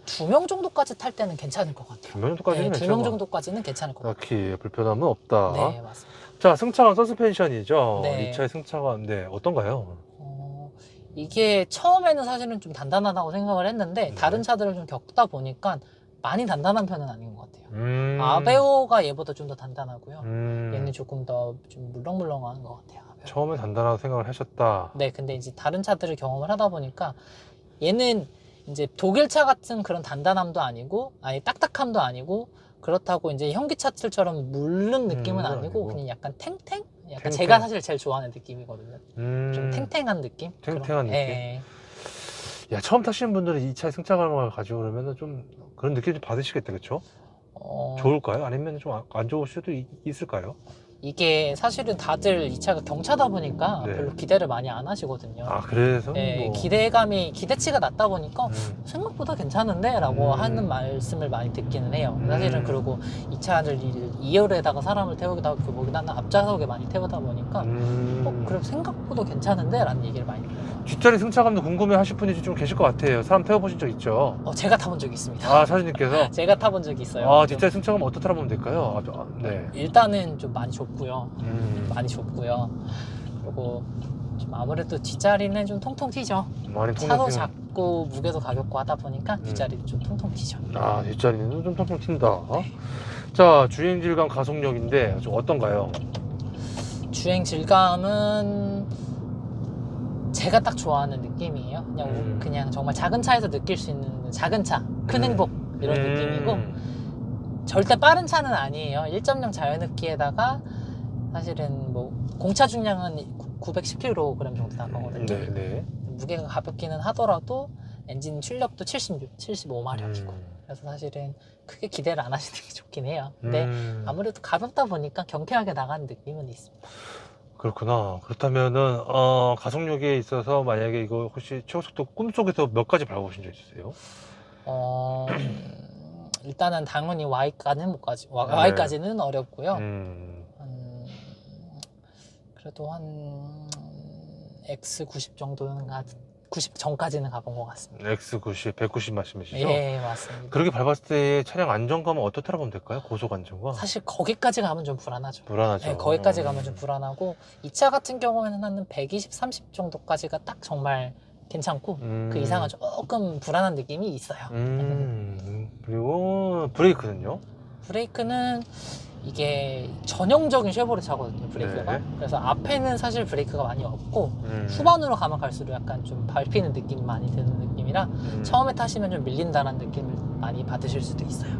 2명 정도까지 탈 때는 괜찮을 것 같아요. 2명 정도까지는 네, 2명 정도까지는 괜찮을 것 같아요. 딱히 불편함은 없다. 네, 맞습니다. 자, 승차감 서스펜션이죠. 네. 이 차의 승차감, 어떤가요? 이게 처음에는 사실은 좀 단단하다고 생각을 했는데 다른 차들을 좀 겪다 보니까 많이 단단한 편은 아닌 것 같아요. 아베오가 얘보다 좀 더 단단하고요. 얘는 조금 더 좀 물렁물렁한 것 같아요. 아베오. 처음에 단단하다고 생각을 하셨다. 네, 근데 이제 다른 차들을 경험을 하다 보니까 얘는 이제 독일차 같은 그런 단단함도 아니고, 아니 딱딱함도 아니고, 그렇다고 이제 현기차들처럼 물른 느낌은 아니고 그냥 약간 탱탱? 약간 제가 사실 제일 좋아하는 느낌이거든요. 좀 탱탱한 느낌? 탱탱한 느낌? 네. 야, 처음 타시는 분들은 이 차의 승차감을 가지고 그러면은 좀 그런 느낌 좀 받으시겠다, 그쵸? 좋을까요? 아니면 좀 안 좋을 수도 있을까요? 이게 사실은 다들 이 차가 경차다 보니까 네. 별로 기대를 많이 안 하시거든요. 그래서? 네, 기대치가 낮다 보니까 생각보다 괜찮은데? 라고 하는 말씀을 많이 듣기는 해요. 사실은 그리고 이 차를 2열에다가 사람을 태우기도 하고 거기다가 앞좌석에 많이 태우다 보니까 그럼 생각보다 괜찮은데? 라는 얘기를 많이 들어요. 뒷자리 승차감도 궁금해 하실 분이 좀 계실 것 같아요. 사람 태워보신 적 있죠? 제가 타본 적이 있습니다. 사장님께서? 제가 타본 적이 있어요. 뒷자리 승차감 어떻게 타보면 될까요? 네. 일단은 좀 많이 좁아요. 좁고요. 많이 좁고요. 그리고 좀 아무래도 뒷자리는 좀 통통 튀죠. 많이 차도 통통튀는. 작고 무게도 가볍고 하다 보니까 뒷자리도 좀 통통 튀죠. 아, 뒷자리는 좀 통통 튄다. 자, 주행 질감 가속력인데 좀 어떤가요? 주행 질감은 제가 딱 좋아하는 느낌이에요. 그냥 정말 작은 차에서 느낄 수 있는 작은 차, 큰 행복 이런 느낌이고 절대 빠른 차는 아니에요. 1.0 자연흡기에다가 사실은 뭐 공차 중량은 910kg 정도 나가거든요. 네. 무게가 가볍기는 하더라도 엔진 출력도 75마력이고 그래서 사실은 크게 기대를 안 하시는 게 좋긴 해요. 근데 아무래도 가볍다 보니까 경쾌하게 나가는 느낌은 있습니다. 그렇구나. 그렇다면은 가속력에 있어서 만약에 이거 혹시 최고속도 꿈속에서 몇 가지 밟으신 적 있으세요? 일단은 당연히 Y까지는 어렵고요. 그래도 한 X90 정도는 90 전까지는 가본 것 같습니다. X90, 190 말씀이시죠? 예, 맞습니다. 그렇게 밟았을 때 차량 안정감은 어떻다고 보면 될까요? 고속 안정감? 사실 거기까지 가면 좀 불안하죠. 불안하죠. 네, 거기까지 가면 좀 불안하고 이 차 같은 경우에는 한 120, 30 정도까지가 딱 정말 괜찮고 그 이상은 조금 불안한 느낌이 있어요. 그리고 브레이크는요? 브레이크는 이게 전형적인 쉐보레 차거든요, 브레이크가. 네. 그래서 앞에는 사실 브레이크가 많이 없고 후반으로 가면 갈수록 약간 좀 밟히는 느낌이 많이 드는 느낌이라 처음에 타시면 좀 밀린다는 느낌을 많이 받으실 수도 있어요.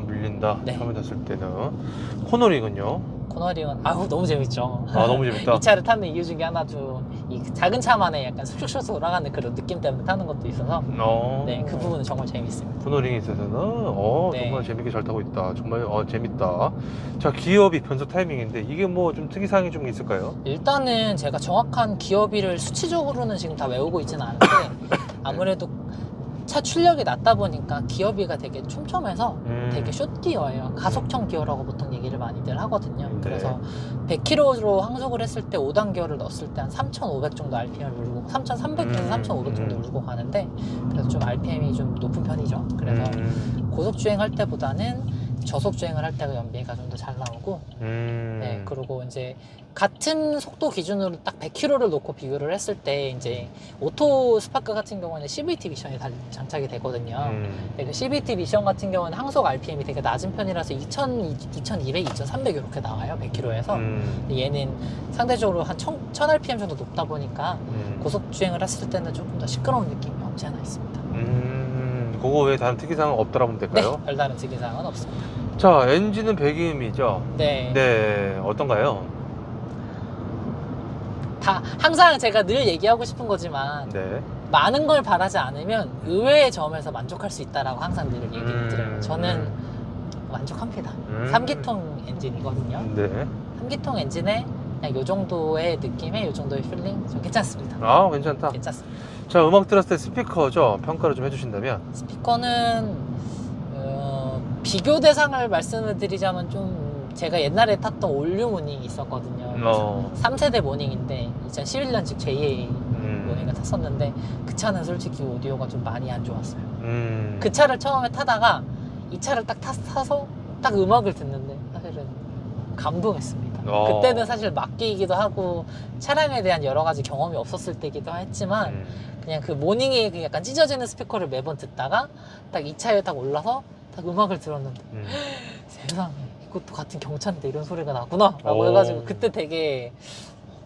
밀린다. 네. 처음에 탔을 때는. 코너링은요? 코너링은 너무 재밌죠. 아, 너무 재밌다. 이 차를 타는 이유 중에 하나도 이 작은 차만의 약간 쑥쑥 돌아가는 그런 느낌 때문에 타는 것도 있어서 네, 그 부분은 정말 재밌습니다. 코너링에 있어서는 네. 정말 재밌게 잘 타고 있다. 정말 재밌다. 자, 기어비 변속 타이밍인데 이게 뭐 좀 특이사항이 좀 있을까요? 일단은 제가 정확한 기어비를 수치적으로는 지금 다 외우고 있지는 않은데 아무래도 차 출력이 낮다 보니까 기어비가 되게 촘촘해서 되게 숏기어예요. 가속형 기어라고 보통 얘기를 많이들 하거든요. 네. 그래서 100km로 항속을 했을 때 5단 기어를 넣었을 때 한 3,500 정도 RPM을 누르고 3,300에서 3,500 정도 누르고 가는데 그래서 좀 RPM이 좀 높은 편이죠. 그래서 고속 주행할 때보다는 저속 주행을 할 때가 연비가 좀 더 잘 나오고 네, 그리고 이제 같은 속도 기준으로 딱 100km를 놓고 비교를 했을 때 이제 오토 스파크 같은 경우는 CVT 미션이 장착이 되거든요. 네, 그 CVT 미션 같은 경우는 항속 RPM이 되게 낮은 편이라서 2200, 2300 이렇게 나와요, 100km에서. 얘는 상대적으로 한 1000rpm 정도 높다 보니까 고속 주행을 했을 때는 조금 더 시끄러운 느낌이 없지 않아 있습니다. 그거 외에 다른 특이사항은 없다라고 보면 될까요? 네, 별다른 특이사항은 없습니다. 자, 엔진은 배기음이죠? 네. 네, 어떤가요? 항상 제가 늘 얘기하고 싶은 거지만 네. 많은 걸 바라지 않으면 의외의 점에서 만족할 수 있다라고 항상 늘 얘기를 드려요. 저는 만족합니다. 3기통 엔진이거든요. 네. 3기통 엔진에 그냥 요 정도의 느낌에 요 정도의 필링 좀 괜찮습니다. 괜찮다. 괜찮습니다. 자, 음악 들었을 때 스피커죠? 평가를 좀 해주신다면? 스피커는 비교 대상을 말씀을 드리자면 좀 제가 옛날에 탔던 올류 모닝이 있었거든요. 3세대 모닝인데 2011년식 JA 모닝을 탔었는데 그 차는 솔직히 오디오가 좀 많이 안 좋았어요. 그 차를 처음에 타다가 이 차를 딱 타서 딱 음악을 듣는데 사실은 감동했습니다. 그때는 사실 막기이기도 하고 차량에 대한 여러 가지 경험이 없었을 때이기도 했지만 그냥 그 모닝에 그 약간 찢어지는 스피커를 매번 듣다가 딱 이 차에 딱 올라서 딱 음악을 들었는데 세상에 이것도 같은 경차인데 이런 소리가 나구나 라고 해가지고 그때 되게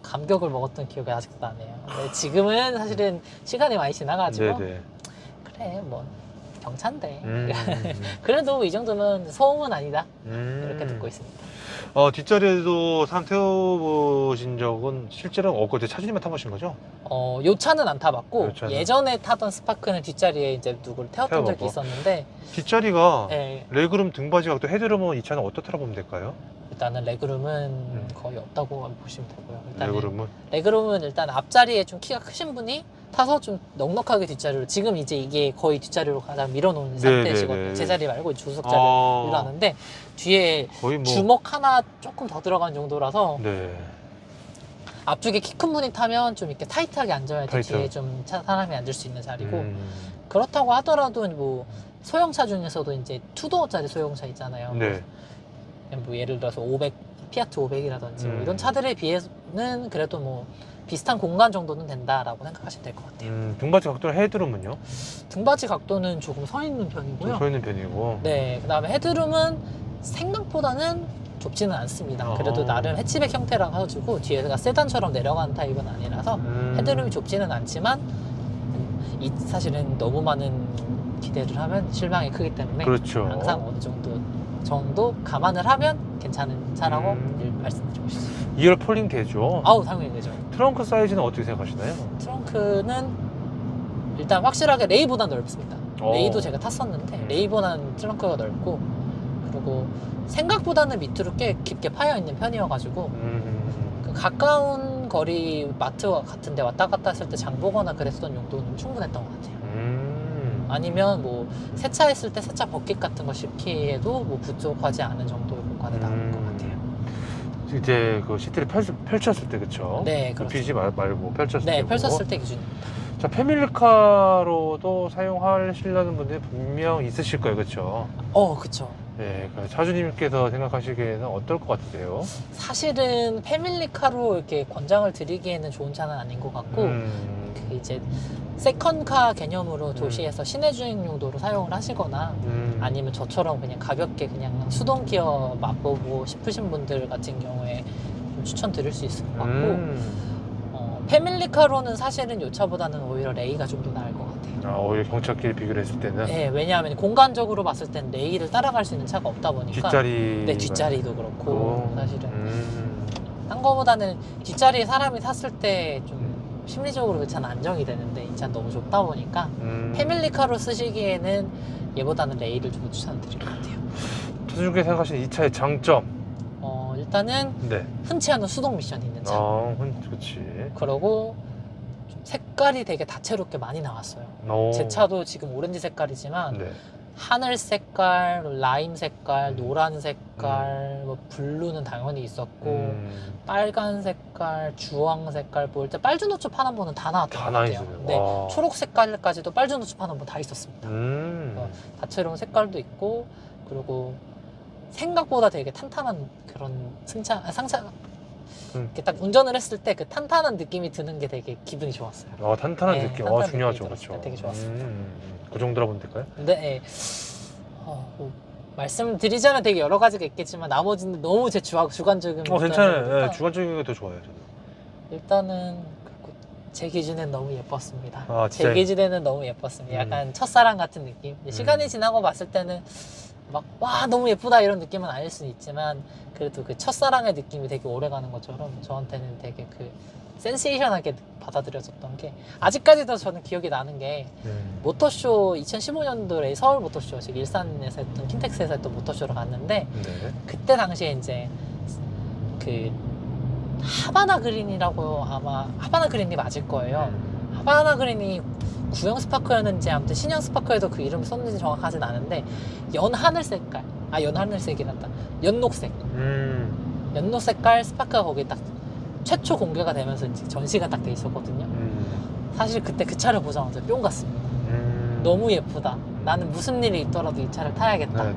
감격을 먹었던 기억이 아직도 나네요. 근데 지금은 사실은 시간이 많이 지나가지고 네네. 그래 뭐 경차인데 그래도 이 정도면 소음은 아니다 이렇게 듣고 있습니다. 뒷자리에도 사람 태워보신 적은 실제로는 없고 차주님만 타보신 거죠? 요 차는 안 타봤고 요 차는. 예전에 타던 스파크는 뒷자리에 이제 누구를 태웠던 적이 있었는데 뒷자리가 네, 레그룸 등받이가 또 헤드룸은 이 차는 어떻다고 보면 될까요? 일단은 레그룸은 거의 없다고 보시면 되고요. 일단은 레그룸은 일단 앞자리에 좀 키가 크신 분이 타서 좀 넉넉하게 뒷자리로 지금 이제 이게 거의 뒷자리로 가장 밀어놓은 상태시거든요. 제 자리 말고 주석자를 밀어놨는데 뒤에 거의 뭐 주먹 하나 조금 더 들어간 정도라서 네. 앞쪽에 키 큰 분이 타면 좀 이렇게 타이트하게 앉아야지 뒤에 좀 사람이 앉을 수 있는 자리고 그렇다고 하더라도 뭐 소형차 중에서도 이제 투도어짜리 소형차 있잖아요. 네. 뭐 예를 들어서 500 피아트 500이라든지 뭐 음. 이런 차들에 비해서는 그래도 뭐 비슷한 공간 정도는 된다라고 생각하시면 될 것 같아요. 등받이 각도는 헤드룸은요? 등받이 각도는 조금 서 있는 편이고요. 좀 서 있는 편이고. 네, 그 다음에 헤드룸은 생각보다는 좁지는 않습니다. 그래도 나름 해치백 형태라 가지고 뒤에가 세단처럼 내려가는 타입은 아니라서 헤드룸이 좁지는 않지만 사실은 너무 많은 기대를 하면 실망이 크기 때문에 그렇죠. 항상 어느 정도 감안을 하면 괜찮은 차라고 말씀드리고 싶습니다. 2열 폴링 되죠? 아우 당연히 되죠. 트렁크 사이즈는 어떻게 생각하시나요? 트렁크는 일단 확실하게 레이보다 넓습니다. 오. 레이도 제가 탔었는데 레이보다는 트렁크가 넓고, 그리고 생각보다는 밑으로 꽤 깊게 파여 있는 편이어가지고 그 가까운 거리 마트 같은데 왔다 갔다 했을 때 장 보거나 그랬던 용도는 충분했던 것 같아요. 아니면 뭐 세차했을 때 세차 버킷 같은 거 싣기에도 뭐 부족하지 않은 정도의 공간에 나온 것 같아요. 이제 그 시트를 펼쳤을 때 그쵸? 네, 그렇죠. 눕히지 말고 펼쳤을 네, 때고. 펼쳤을 때 기준입니다. 자, 패밀리카로도 사용하시려는 분들이 분명 있으실 거예요, 그쵸? 그쵸. 네, 차주님께서 생각하시기에는 어떨 것 같으세요? 사실은 패밀리카로 이렇게 권장을 드리기에는 좋은 차는 아닌 것 같고, 그 이제 세컨카 개념으로 도시에서 시내 주행 용도로 사용을 하시거나 아니면 저처럼 그냥 가볍게 그냥 수동 기어 맛보고 싶으신 분들 같은 경우에 좀 추천드릴 수 있을 것 같고, 패밀리카로는 사실은 이 차보다는 오히려 레이가 좀 더 나을 것 같아요. 오히려 경차끼리 비교를 했을 때는 네, 왜냐하면 공간적으로 봤을 땐 레이를 따라갈 수 있는 차가 없다 보니까. 뒷자리. 네, 뒷자리도 그렇고 사실은 딴 거보다는 뒷자리에 사람이 탔을 때 좀 심리적으로 그 차는 안정이 되는데 이 차는 너무 좁다 보니까 패밀리카로 쓰시기에는 얘보다는 레이를 좀 추천드릴 것 같아요. 차주님께서 생각하시는 이 차의 장점? 일단은 네. 흔치 않은 수동 미션이 있는 차. 그렇지. 그리고 좀 색깔이 되게 다채롭게 많이 나왔어요. 제 차도 지금 오렌지 색깔이지만 네. 하늘 색깔, 라임 색깔, 노란 색깔, 뭐 블루는 당연히 있었고 빨간 색깔, 주황 색깔, 뭐 일단 빨주노초 파는 분은 다 나왔던 다 것 나 같아요. 있어요. 네, 와. 초록 색깔까지도 빨주노초 파는 분 다 있었습니다. 다채로운 색깔도 있고, 그리고 생각보다 되게 탄탄한 그런 상차 이렇게 딱 운전을 했을 때 그 탄탄한 느낌이 드는 게 되게 기분이 좋았어요. 탄탄한 네, 느낌. 탄탄한 중요하죠. 느낌이 들었을 그렇죠. 때 되게 좋았습니다. 그 정도라 보면 될까요? 근데 뭐 말씀드리자면 되게 여러 가지가 있겠지만 나머지는 너무 제 주관적인 괜찮아요. 네, 주관적인 게 더 좋아요. 저는. 일단은 제 기준엔 너무 예뻤습니다. 제 진짜. 기준에는 너무 예뻤습니다. 약간 첫사랑 같은 느낌. 시간이 지나고 봤을 때는 막 와 너무 예쁘다 이런 느낌은 아닐 수는 있지만, 그래도 그 첫사랑의 느낌이 되게 오래가는 것처럼 저한테는 되게 그 센세이션하게 받아들여졌던 게, 아직까지도 저는 기억이 나는 게 모터쇼 2015년도에 서울 모터쇼, 즉 일산에서 했던 킨텍스에서 했던 모터쇼를 갔는데 네. 그때 당시에 이제 그 하바나 그린이라고, 아마 하바나 그린이 맞을 거예요. 하바나 그린이 구형 스파크였는지 아무튼 신형 스파크에도 그 이름을 썼는지 정확하진 않은데 연하늘 색깔, 연하늘색이란다, 연녹색, 연녹 색깔 스파크가 거기 딱 최초 공개가 되면서 이제 전시가 딱 돼 있었거든요. 사실 그때 그 차를 보자마자 뿅 갔습니다. 너무 예쁘다. 나는 무슨 일이 있더라도 이 차를 타야겠다. 네.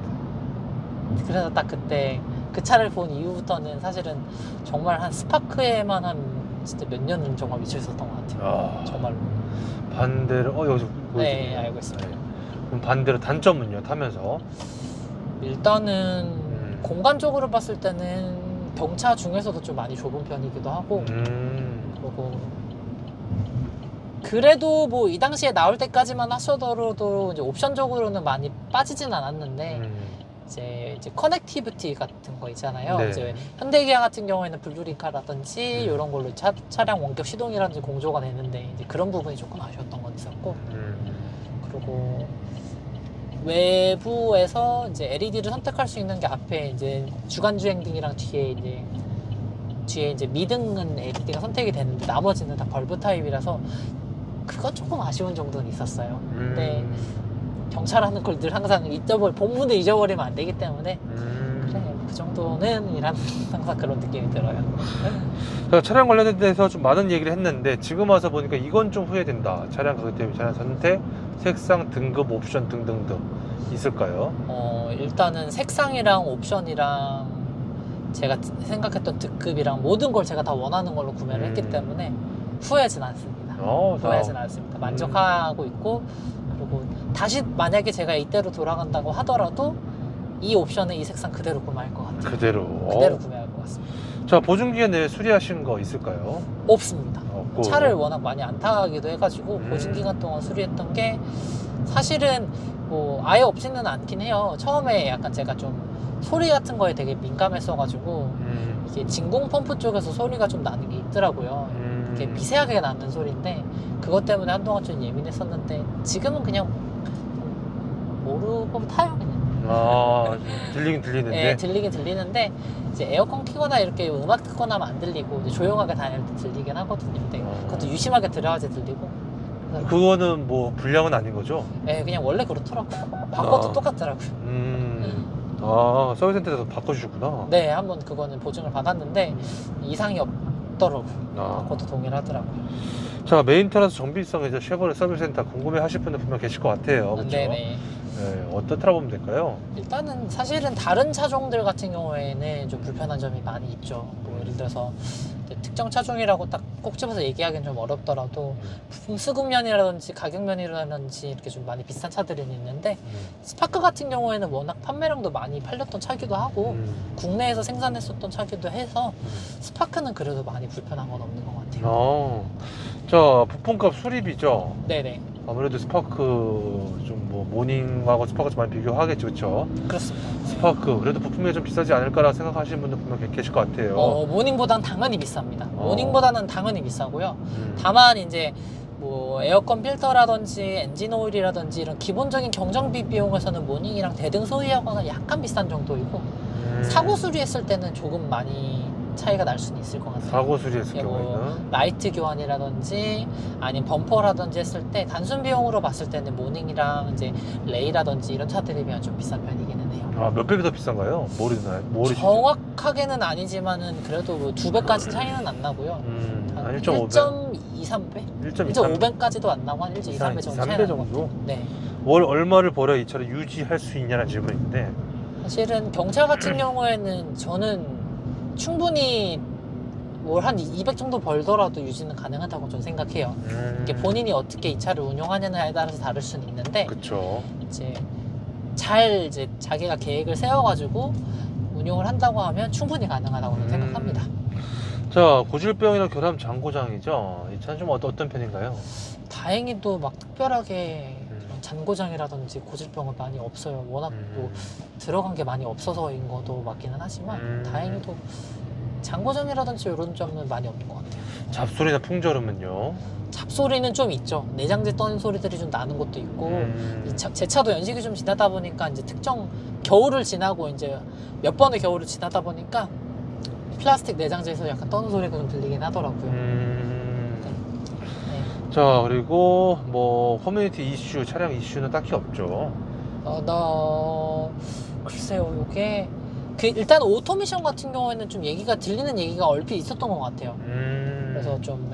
그래서 딱 그때 그 차를 본 이후부터는 사실은 정말 한 스파크에만 한 진짜 몇 년은 정말 미쳐 있었던 것 같아요. 정말로. 반대로 여기서 네, 알고 있습니다. 그럼 반대로 단점은요, 타면서? 일단은 공간적으로 봤을 때는 경차 중에서도 좀 많이 좁은 편이기도 하고, 그리고 그래도 뭐 이 당시에 나올 때까지만 하셔더라도 이제 옵션적으로는 많이 빠지진 않았는데 이제 커넥티비티 같은 거 있잖아요. 네. 이제 현대기아 같은 경우에는 블루링카라든지 이런 걸로 차량 원격 시동이라든지 공조가 되는데 이제 그런 부분이 조금 아쉬웠던 건 있었고, 그리고 외부에서 이제 LED를 선택할 수 있는 게 앞에 이제 주간 주행등이랑 뒤에 이제 미등은 LED가 선택이 되는데 나머지는 다 벌브 타입이라서 그건 조금 아쉬운 정도는 있었어요. 근데 경찰하는 걸 늘 항상 본분을 잊어버리면 안 되기 때문에 그래 그 정도는 이라는 항상 그런 느낌이 들어요. 제가 차량 관련돼서 좀 많은 얘기를 했는데 지금 와서 보니까 이건 좀 후회된다. 차량 가격 대비 차량 선택, 색상, 등급, 옵션 등등등 있을까요? 일단은 색상이랑 옵션이랑 제가 생각했던 등급이랑 모든 걸 제가 다 원하는 걸로 구매를 했기 때문에 후회하진 않습니다. 후회하진 않습니다. 만족하고 있고, 그리고 다시 만약에 제가 이때로 돌아간다고 하더라도 이 옵션에 이 색상 그대로 구매할 것 같아요. 그대로 구매할 것 같습니다. 자, 보증기간 내에 수리하신 거 있을까요? 없습니다. 없고. 차를 워낙 많이 안 타기도 해가지고 보증기간 동안 수리했던 게 사실은 뭐 아예 없지는 않긴 해요. 처음에 약간 제가 좀 소리 같은 거에 되게 민감했어가지고 이게 진공 펌프 쪽에서 소리가 좀 나는 게 있더라고요. 이게 미세하게 나는 소리인데 그것 때문에 한동안 좀 예민했었는데 지금은 그냥 모르고 타요 그냥. 들리긴 들리는데. 네, 들리긴 들리는데 이제 에어컨 키거나 이렇게 음악 듣거나 하면 안 들리고 이제 조용하게 다닐 때 들리긴 하거든요. 근데 그것도 유심하게 들어야지 들리고. 그거는 뭐 불량은 아닌 거죠? 네, 그냥 원래 그렇더라고요. 바꿔도 똑같더라고요. 서비스센터에서 바꿔주셨구나. 네, 한번 그거는 보증을 받았는데 이상이 없더라고요. 바꿔도 동일하더라고요. 자, 메인테너스 정비성에서 쉐보레 서비스센터 궁금해 하실 분들 분명 계실 것 같아요. 그렇죠? 네네. 네, 어떻게 보면 될까요? 일단은 사실은 다른 차종들 같은 경우에는 좀 불편한 점이 많이 있죠. 뭐 예를 들어서 특정 차종이라고 딱 꼭 집어서 얘기하기는 좀 어렵더라도 부품 수급면이라든지 가격면이라든지 이렇게 좀 많이 비싼 차들은 있는데 스파크 같은 경우에는 워낙 판매량도 많이 팔렸던 차기도 하고 국내에서 생산했었던 차기도 해서 스파크는 그래도 많이 불편한 건 없는 것 같아요. 자, 부품값 수리비죠? 네네. 아무래도 스파크 좀 뭐 모닝하고 스파크 좀 많이 비교하겠죠, 그렇죠? 그렇습니다. 스파크 그래도 부품이 좀 비싸지 않을까라 생각하시는 분들 분명 계실 것 같아요. 모닝보다는 당연히 비쌉니다. 모닝보다는 당연히 비싸고요. 다만 이제 뭐 에어컨 필터라든지 엔진 오일이라든지 이런 기본적인 경정비 비용에서는 모닝이랑 대등 소비하거나 약간 비싼 정도이고 사고 수리했을 때는 조금 많이 차이가 날 수는 있을 것 같아요. 사고 수리했을 뭐 경우에는 라이트 교환이라든지 아니면 범퍼라든지 했을 때 단순 비용으로 봤을 때는 모닝이랑 이제 레이라든지 이런 차들에 비하면 좀 비싼 편이기는 해요. 몇 배가 더 비싼가요? 모르시죠? 정확하게는 아니지만은 그래도 뭐 2배까지 차이는 안 나고요. 한 1.2, 1.5배? 3배? 1.23배 1.5배까지도 안 나고 한 1.2, 3배 정도 차이 3배 나는 것 정도? 같아요. 네. 월 얼마를 벌어야 이 차를 유지할 수 있냐는 질문이 있는데 사실은 경차 같은 경우에는 저는 충분히 월 한 200 정도 벌더라도 유지는 가능하다고 저는 생각해요. 이게 본인이 어떻게 이 차를 운용하냐에 따라서 다를 수는 있는데 그쵸. 이제 잘 이제 자기가 계획을 세워가지고 운용을 한다고 하면 충분히 가능하다고 저는 생각합니다. 자, 고질병이나 결함 잔고장이죠. 이 차는 좀 어떤 편인가요? 다행히도 막 특별하게 그런 잔고장이라든지 고질병은 많이 없어요. 워낙 뭐 들어간 게 많이 없어서인 것도 맞기는 하지만 다행히도 잔고장이라든지 이런 점은 많이 없는 것 같아요. 잡소리나 풍절음은요? 잡소리는 좀 있죠. 내장재 떠는 소리들이 좀 나는 것도 있고 제 차도 연식이 좀 지나다 보니까 이제 특정 겨울을 지나고 이제 몇 번의 겨울을 지나다 보니까 플라스틱 내장재에서 약간 떠는 소리가 좀 들리긴 하더라고요. 네. 자, 그리고 뭐 커뮤니티 이슈, 차량 이슈는 딱히 없죠. 글쎄요, 요게 일단 오토미션 같은 경우에는 좀 들리는 얘기가 얼핏 있었던 것 같아요. 그래서 좀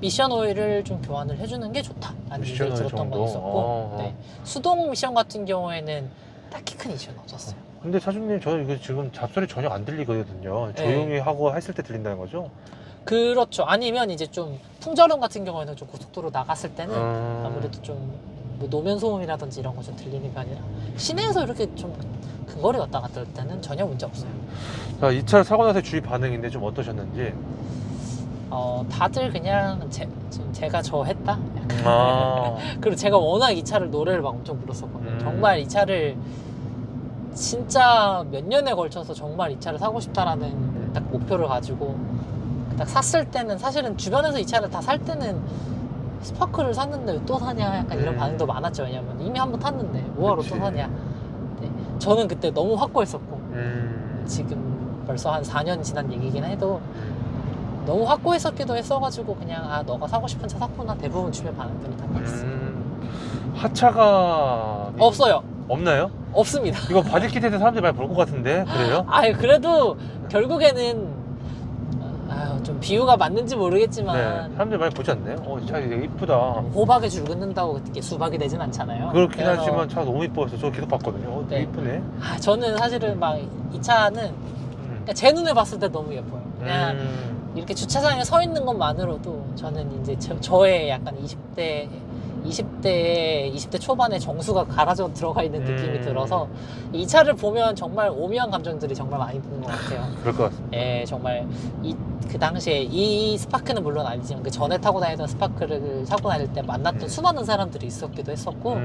미션 오일을 좀 교환을 해주는 게 좋다라는 얘기를 들었던 건 있었고, 네. 수동 미션 같은 경우에는 딱히 큰 이슈는 없었어요. 근데 차주님, 저는 이거 지금 잡소리 전혀 안 들리거든요. 조용히 하고 했을 때 들린다는 거죠? 그렇죠. 아니면 이제 좀 풍절음 같은 경우에는 좀 고속도로 나갔을 때는 아무래도 좀 뭐 노면 소음이라든지 이런 거 좀 들리는 편이라 시내에서 이렇게 좀 근거리 왔다 갔다 할 때는 전혀 문제 없어요. 자, 이 차 사고 나서 주위 반응인데 좀 어떠셨는지? 다들 그냥 지금 제가 저 했다? 약간. 그리고 제가 워낙 이 차를 노래를 막 엄청 불렀었거든요. 정말 이 차를 진짜 몇 년에 걸쳐서 정말 이 차를 사고 싶다라는 딱 목표를 가지고 딱 샀을 때는 사실은 주변에서 이 차를 다 살 때는 스파크를 샀는데 왜 또 사냐 약간 이런 반응도 많았죠. 왜냐면 이미 한번 탔는데 뭐하러 또 사냐. 네. 저는 그때 너무 확고했었고 지금 벌써 한 4년 지난 얘기긴 해도 너무 확고했었기도 했어가지고 그냥 너가 사고 싶은 차 샀구나 대부분 주변 반응들이 다 그랬어요. 하차가 없어요. 없나요? 없습니다. 이거 바디킷에서 사람들이 많이 볼 것 같은데 그래요? 그래도 결국에는 좀 비유가 맞는지 모르겠지만 네, 사람들이 많이 보지 않나요? 이 차 되게 이쁘다. 호박에 줄 긋는다고 그렇게 수박이 되진 않잖아요. 그렇긴 그래서 하지만 차가 너무 이쁘어서 저 계속 봤거든요. 되게 네. 이쁘네. 저는 사실은 막 이 차는 그러니까 제 눈에 봤을 때 너무 예뻐요. 그냥 이렇게 주차장에 서 있는 것만으로도 저는 이제 저의 약간 20대 초반의 정수가 갈아져 들어가 있는 느낌이 들어서 이 차를 보면 정말 오묘한 감정들이 정말 많이 드는 것 같아요. 그럴 것 같습니다. 예, 정말 그 당시에 이 스파크는 물론 아니지만 그 전에 타고 다니던 스파크를 타고 다닐 때 만났던 수많은 사람들이 있었기도 했었고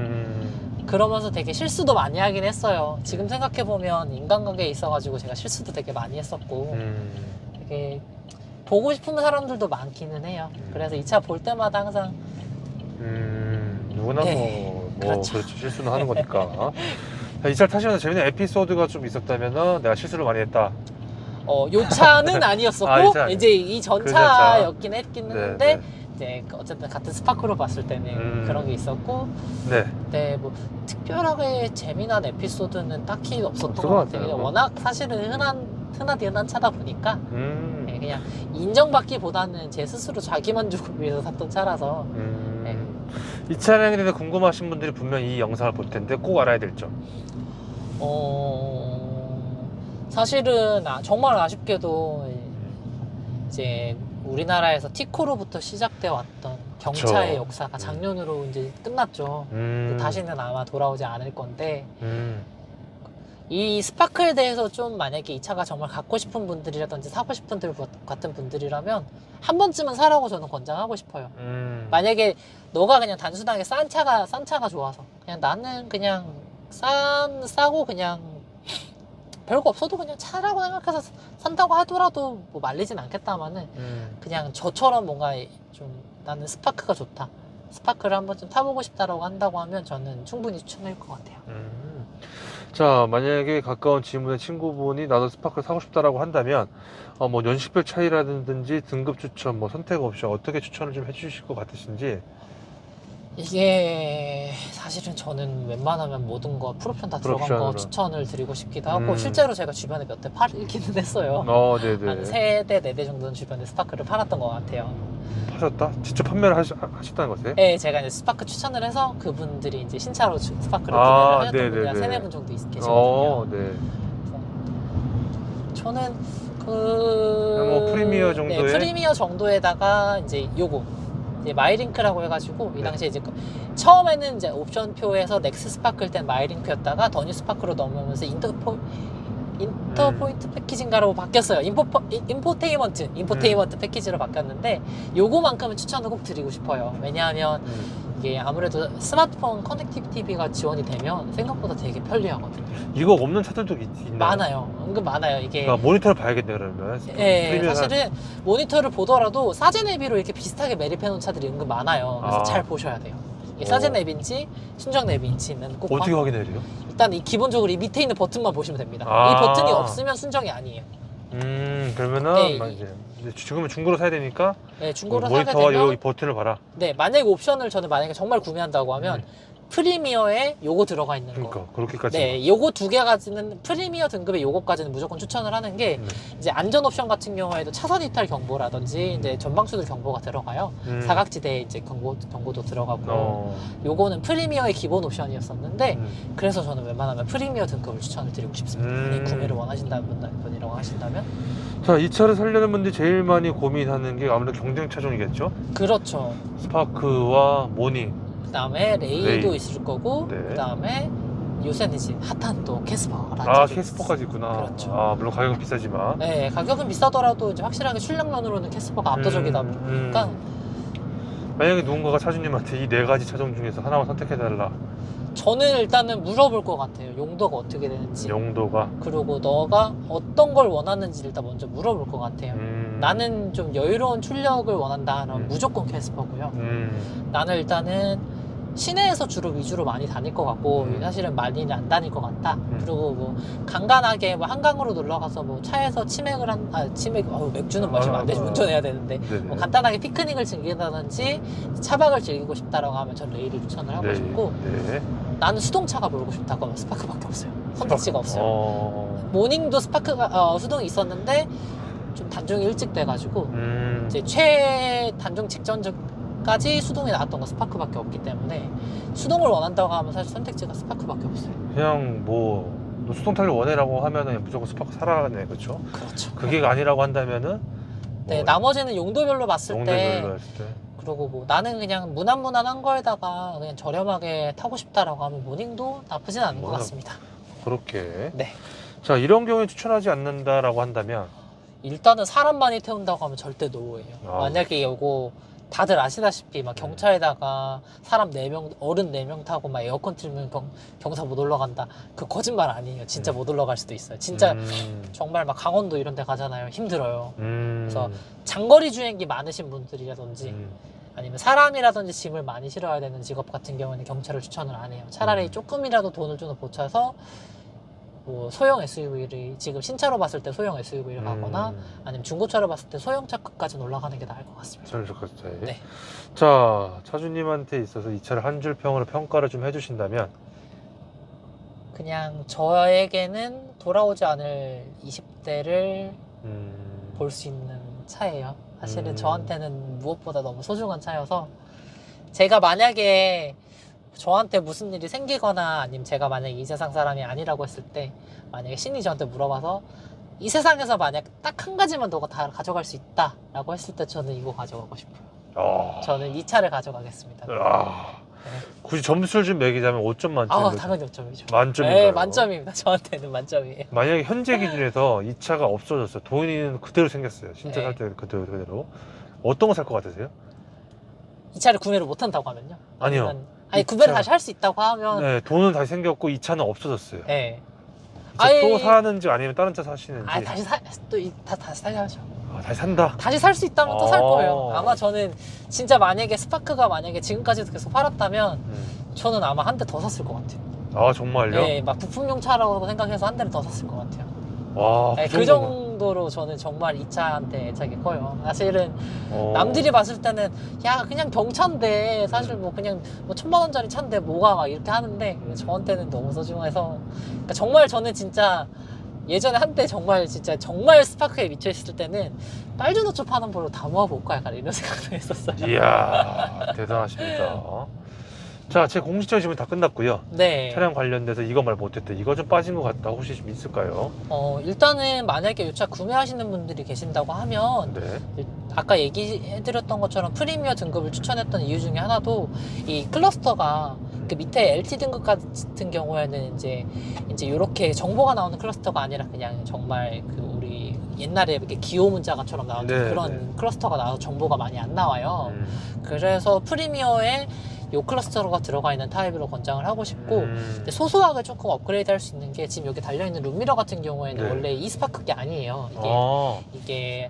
그러면서 되게 실수도 많이 하긴 했어요. 지금 생각해보면 인간관계에 있어가지고 제가 실수도 되게 많이 했었고 되게 보고 싶은 사람들도 많기는 해요. 그래서 이 차 볼 때마다 항상 누구나 네, 그렇죠. 실수는 하는 거니까. 이 차를 타시면서 재밌는 에피소드가 좀 있었다면은 내가 실수를 많이 했다. 요 차는 아니었었고 아, 이 차 아니에요. 이제 이 그 전차였긴 했긴 네, 했는데 네. 이제 어쨌든 같은 스파크로 봤을 때는 그런 게 있었고 네. 네, 뭐 특별하게 재미난 에피소드는 딱히 없었던 없을 것 것 같아요. 같아요. 그냥 워낙 사실은 흔한 차다 보니까 네, 그냥 인정받기보다는 제 스스로 자기 만족을 위해서 샀던 차라서 네. 이 차량에 대해서 궁금하신 분들이 분명 이 영상을 볼 텐데 꼭 알아야 될 점. 사실은 정말 아쉽게도 이제 우리나라에서 티코로부터 시작되어 왔던 경차의 그쵸. 역사가 작년으로 이제 끝났죠. 다시는 아마 돌아오지 않을 건데 이 스파크에 대해서 좀 만약에 이 차가 정말 갖고 싶은 분들이라든지 사고 싶은 분들 같은 분들이라면 한 번쯤은 사라고 저는 권장하고 싶어요. 만약에 너가 그냥 단순하게 싼 차가 좋아서 그냥 나는 그냥 싸고 그냥 별거 없어도 그냥 차라고 생각해서 산다고 하더라도 뭐 말리진 않겠다마는 그냥 저처럼 뭔가 좀 나는 스파크가 좋다, 스파크를 한 번쯤 타보고 싶다라고 한다고 하면 저는 충분히 추천할 것 같아요. 자, 만약에 가까운 지인분의 친구분이 나도 스파크를 사고 싶다라고 한다면 뭐 연식별 차이라든지 등급 추천, 뭐 선택 옵션 어떻게 추천을 좀 해주실 것 같으신지. 이게 사실은 저는 웬만하면 모든 거 풀옵션 다 들어간 거 풀옵션으로. 추천을 드리고 싶기도 하고 실제로 제가 주변에 몇 대 팔기는 했어요. 네네. 한 3대, 4대 정도는 주변에 스파크를 팔았던 것 같아요. 하셨다? 직접 판매를 하셨다는 거세요? 네, 제가 이제 스파크 추천을 해서 그분들이 이제 신차로 스파크를 아, 구매를 하셨던 분이 한 네네네. 3-4분 정도 계시거든요. 네. 저는 뭐 프리미어 정도의? 네, 프리미어 정도에다가 이제 요거 이제 마이링크라고 해가지고 이 당시에 이제 처음에는 이제 옵션표에서 넥스 스파크일 땐 마이링크였다가 더 뉴 스파크로 넘어오면서 인터포인트 패키지인가로 바뀌었어요. 인포테인먼트 패키지로 바뀌었는데 요거만큼은 추천을 꼭 드리고 싶어요. 왜냐하면 이게 아무래도 스마트폰 커넥티비티가 지원이 되면 생각보다 되게 편리하거든요. 이거 없는 차들도 있나요? 많아요. 은근 많아요. 이게 그러니까 모니터를 봐야겠네 그러면. 예, 사실은 모니터를 보더라도 사제 내비로 이렇게 비슷하게 매립해 놓은 차들이 은근 많아요. 그래서 잘 보셔야 돼요. 이게 사제 내비인지 순정 내비인지는 꼭 어떻게 확인해야 돼요? 일단 기본적으로 이 밑에 있는 버튼만 보시면 됩니다. 아. 이 버튼이 없으면 순정이 아니에요. 그러면은 네, 이제 지금은 중고로 사야 되니까 네, 중고로 사게 모니터와 되면 이 버튼을 봐라. 네, 만약에 옵션을 저는 만약에 정말 구매한다고 하면 프리미어에 요거 들어가 있는 거. 그러니까 그렇게까지. 네, 요거 2개까지는 프리미어 등급의 요거까지는 무조건 추천을 하는 게 이제 안전 옵션 같은 경우에도 차선 이탈 경보라든지 이제 전방수들 경보가 들어가요. 사각지대 이제 경고도 들어가고. 요거는 프리미어의 기본 옵션이었었는데 그래서 저는 웬만하면 프리미어 등급을 추천을 드리고 싶습니다. 만약에 구매를 원하신다는 분이라고 하신다면. 자, 이 차를 살려는 분들이 제일 많이 고민하는 게 아무래도 경쟁 차종이겠죠? 그렇죠. 스파크와 모닝. 그다음에 레이도 레이. 있을 거고 네. 그다음에 요새는 이제 핫한 또 캐스퍼라든지. 캐스퍼까지 있구나. 그렇죠. 물론 가격은 비싸지만. 네, 가격은 비싸더라도 이제 확실하게 출력면으로는 캐스퍼가 압도적이다 보니까 만약에 누군가가 차주님한테 이 4가지 차종 중에서 하나만 선택해달라. 저는 일단은 물어볼 것 같아요. 용도가 어떻게 되는지. 용도가. 그리고 너가 어떤 걸 원하는지 일단 먼저 물어볼 것 같아요. 나는 좀 여유로운 출력을 원한다. 그럼 무조건 캐스퍼고요. 나는 일단은 시내에서 주로 위주로 많이 다닐 것 같고 사실은 많이 안 다닐 것 같다. 그리고 뭐 간간하게 뭐 한강으로 놀러 가서 뭐 차에서 맥주는 마시면 안 되지. 운전해야 되는데 뭐 간단하게 피크닉을 즐긴다든지 차박을 즐기고 싶다라고 하면 전 레이를 추천을 하고 싶고 나는 수동차가 몰고 싶다 그러면 스파크밖에 없어요. 선택지가 없어요. 모닝도 스파크가 수동이 있었는데 좀 단종이 일찍 돼가지고 이제 최단종 직전까지 수동이 나왔던 건 스파크밖에 없기 때문에 수동을 원한다고 하면 사실 선택지가 스파크밖에 없어요. 그냥 뭐 너 수동 타기를 원해라고 하면은 무조건 스파크 사라네, 그렇죠? 그렇죠. 그게 아니라고 한다면은 네, 뭐 나머지는 용도별로 봤을 때, 용도별로 했을 때. 그리고 뭐 나는 그냥 무난무난한 거에다가 그냥 저렴하게 타고 싶다라고 하면 모닝도 나쁘진 않은 것 모닝. 같습니다. 그렇게. 네. 자, 이런 경우에 추천하지 않는다라고 한다면 일단은 사람 많이 태운다고 하면 절대 노예요. 아. 만약에 이거 다들 아시다시피 막 경차에다가 사람 4명, 어른 4명 타고 막 에어컨 틀면 경사 못 올라간다. 그 거짓말 아니에요. 진짜 못 올라갈 수도 있어요. 진짜 정말 막 강원도 이런 데 가잖아요. 힘들어요. 그래서 장거리 주행기 많으신 분들이라든지 아니면 사람이라든지 짐을 많이 실어야 되는 직업 같은 경우는 경차를 추천을 안 해요. 차라리 조금이라도 돈을 좀 보차서 뭐 소형 SUV를 지금 신차로 봤을 때 소형 SUV를 가거나 아니면 중고차로 봤을 때 소형차급까지는 올라가는 게 나을 것 같습니다. 저는 좋겠어요. 네. 자, 차주님한테 있어서 이 차를 한 줄 평으로 평가를 좀 해주신다면 그냥 저에게는 돌아오지 않을 20대를 볼 수 있는 차예요. 사실은 저한테는 무엇보다 너무 소중한 차여서 제가 만약에 저한테 무슨 일이 생기거나 아니면 제가 만약에 이 세상 사람이 아니라고 했을 때 만약에 신이 저한테 물어봐서 이 세상에서 만약 딱 한 가지만 너가 다 가져갈 수 있다 라고 했을 때 저는 이거 가져가고 싶어요. 저는 이 차를 가져가겠습니다. 네. 굳이 점수를 좀 매기자면 5점 만점인데 당연히 5점이죠. 만점인가요? 네, 만점입니다. 저한테는 만점이에요. 만약에 현재 기준에서 이 차가 없어졌어요. 돈은 그대로 생겼어요. 신차 네. 살 때 그대로. 어떤 거 살 것 같으세요? 이 차를 구매를 못 한다고 하면요? 아니요. 아니 이 구매를 차- 다시 할 수 있다고 하면 네, 돈은 다시 생겼고 이 차는 없어졌어요. 네. 이 차 또 사는지 아니면 다른 차 사시는지. 다시 다시 사야죠. 다시 산다. 다시 살 수 있다면 또 살 거예요. 아. 아마 저는 진짜 만약에 스파크가 만약에 지금까지도 계속 팔았다면 저는 아마 한 대 더 샀을 것 같아요. 아, 정말요? 네, 막 부품용 차라고 생각해서 한 대를 더 샀을 것 같아요. 와, 네, 그 정도로 저는 정말 이 차한테 애착이 커요. 사실은 남들이 봤을 때는 야 그냥 경차인데 사실 뭐 그냥 뭐 1000만 원짜리 차인데 뭐가 막 이렇게 하는데 저한테는 너무 소중해서 그러니까 정말 저는 진짜 예전에 한때 정말 진짜 정말 스파크에 미쳐 있을 때는 빨주노초 파는 벌로 다 모아볼까 약간 이런 생각도 했었어요. 이야, 대단하십니다. 자, 제 공식적인 질문 다 끝났고요. 네. 차량 관련돼서 이거 말 못했다, 이거 좀 빠진 것 같다, 혹시 좀 있을까요? 일단은 만약에 이 차 구매하시는 분들이 계신다고 하면 네. 아까 얘기해드렸던 것처럼 프리미어 등급을 추천했던 이유 중에 하나도 이 클러스터가 그 밑에 LT 등급 같은 경우에는 이제 이렇게 정보가 나오는 클러스터가 아니라 그냥 정말 그 우리 옛날에 이렇게 기호 문자가처럼 나오는 네, 그런 클러스터가 나와서 정보가 많이 안 나와요. 그래서 프리미어에 요 클러스터가 들어가 있는 타입으로 권장을 하고 싶고 근데 소소하게 조금 업그레이드 할 수 있는 게 지금 여기 달려있는 룸미러 같은 경우에는 네. 원래 이스파크게 아니에요. 이게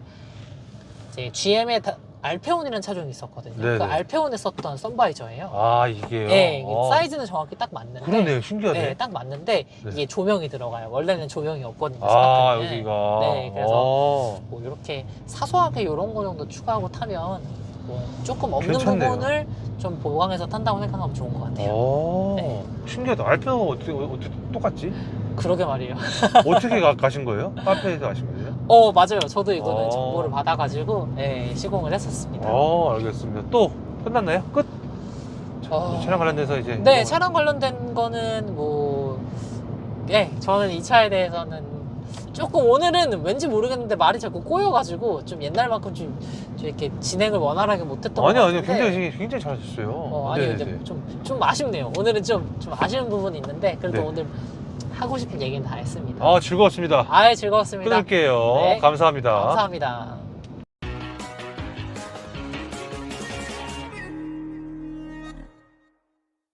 이제 GM의 알페온이라는 차종이 있었거든요. 네네. 그 알페온에 썼던 선바이저예요. 아, 이게요? 네, 이게 사이즈는 정확히 딱 맞는데. 그러네요, 신기하네. 네, 딱 맞는데 네. 이게 조명이 들어가요. 원래는 조명이 없거든요. 아, 스파크는. 여기가. 네, 그래서 뭐 이렇게 사소하게 이런 거 정도 추가하고 타면 뭐 조금 없는 괜찮네요. 부분을 좀 보강해서 탄다고 생각하면 좋은 것 같아요. 네. 신기하다. 알페노 어떻게 똑같지? 그러게 말이에요. 어떻게 가신 거예요? 카페에서 가신 거예요? 맞아요. 저도 이거는 어. 정보를 받아가지고 네, 시공을 했었습니다. 알겠습니다. 또 끝났나요? 끝? 차량 관련돼서 이제 네, 차량 관련된 거는 저는 이 차에 대해서는 조금 오늘은 왠지 모르겠는데 말이 자꾸 꼬여가지고 좀 옛날만큼 좀 이렇게 진행을 원활하게 못했던 것 아니요, 같은데 굉장히 잘하셨어요. 아니요, 네네네. 이제 좀 아쉽네요. 오늘은 좀 아쉬운 부분이 있는데 그래도 네. 오늘 하고 싶은 얘기는 다 했습니다. 즐거웠습니다. 즐거웠습니다. 끊을게요. 네. 감사합니다. 감사합니다.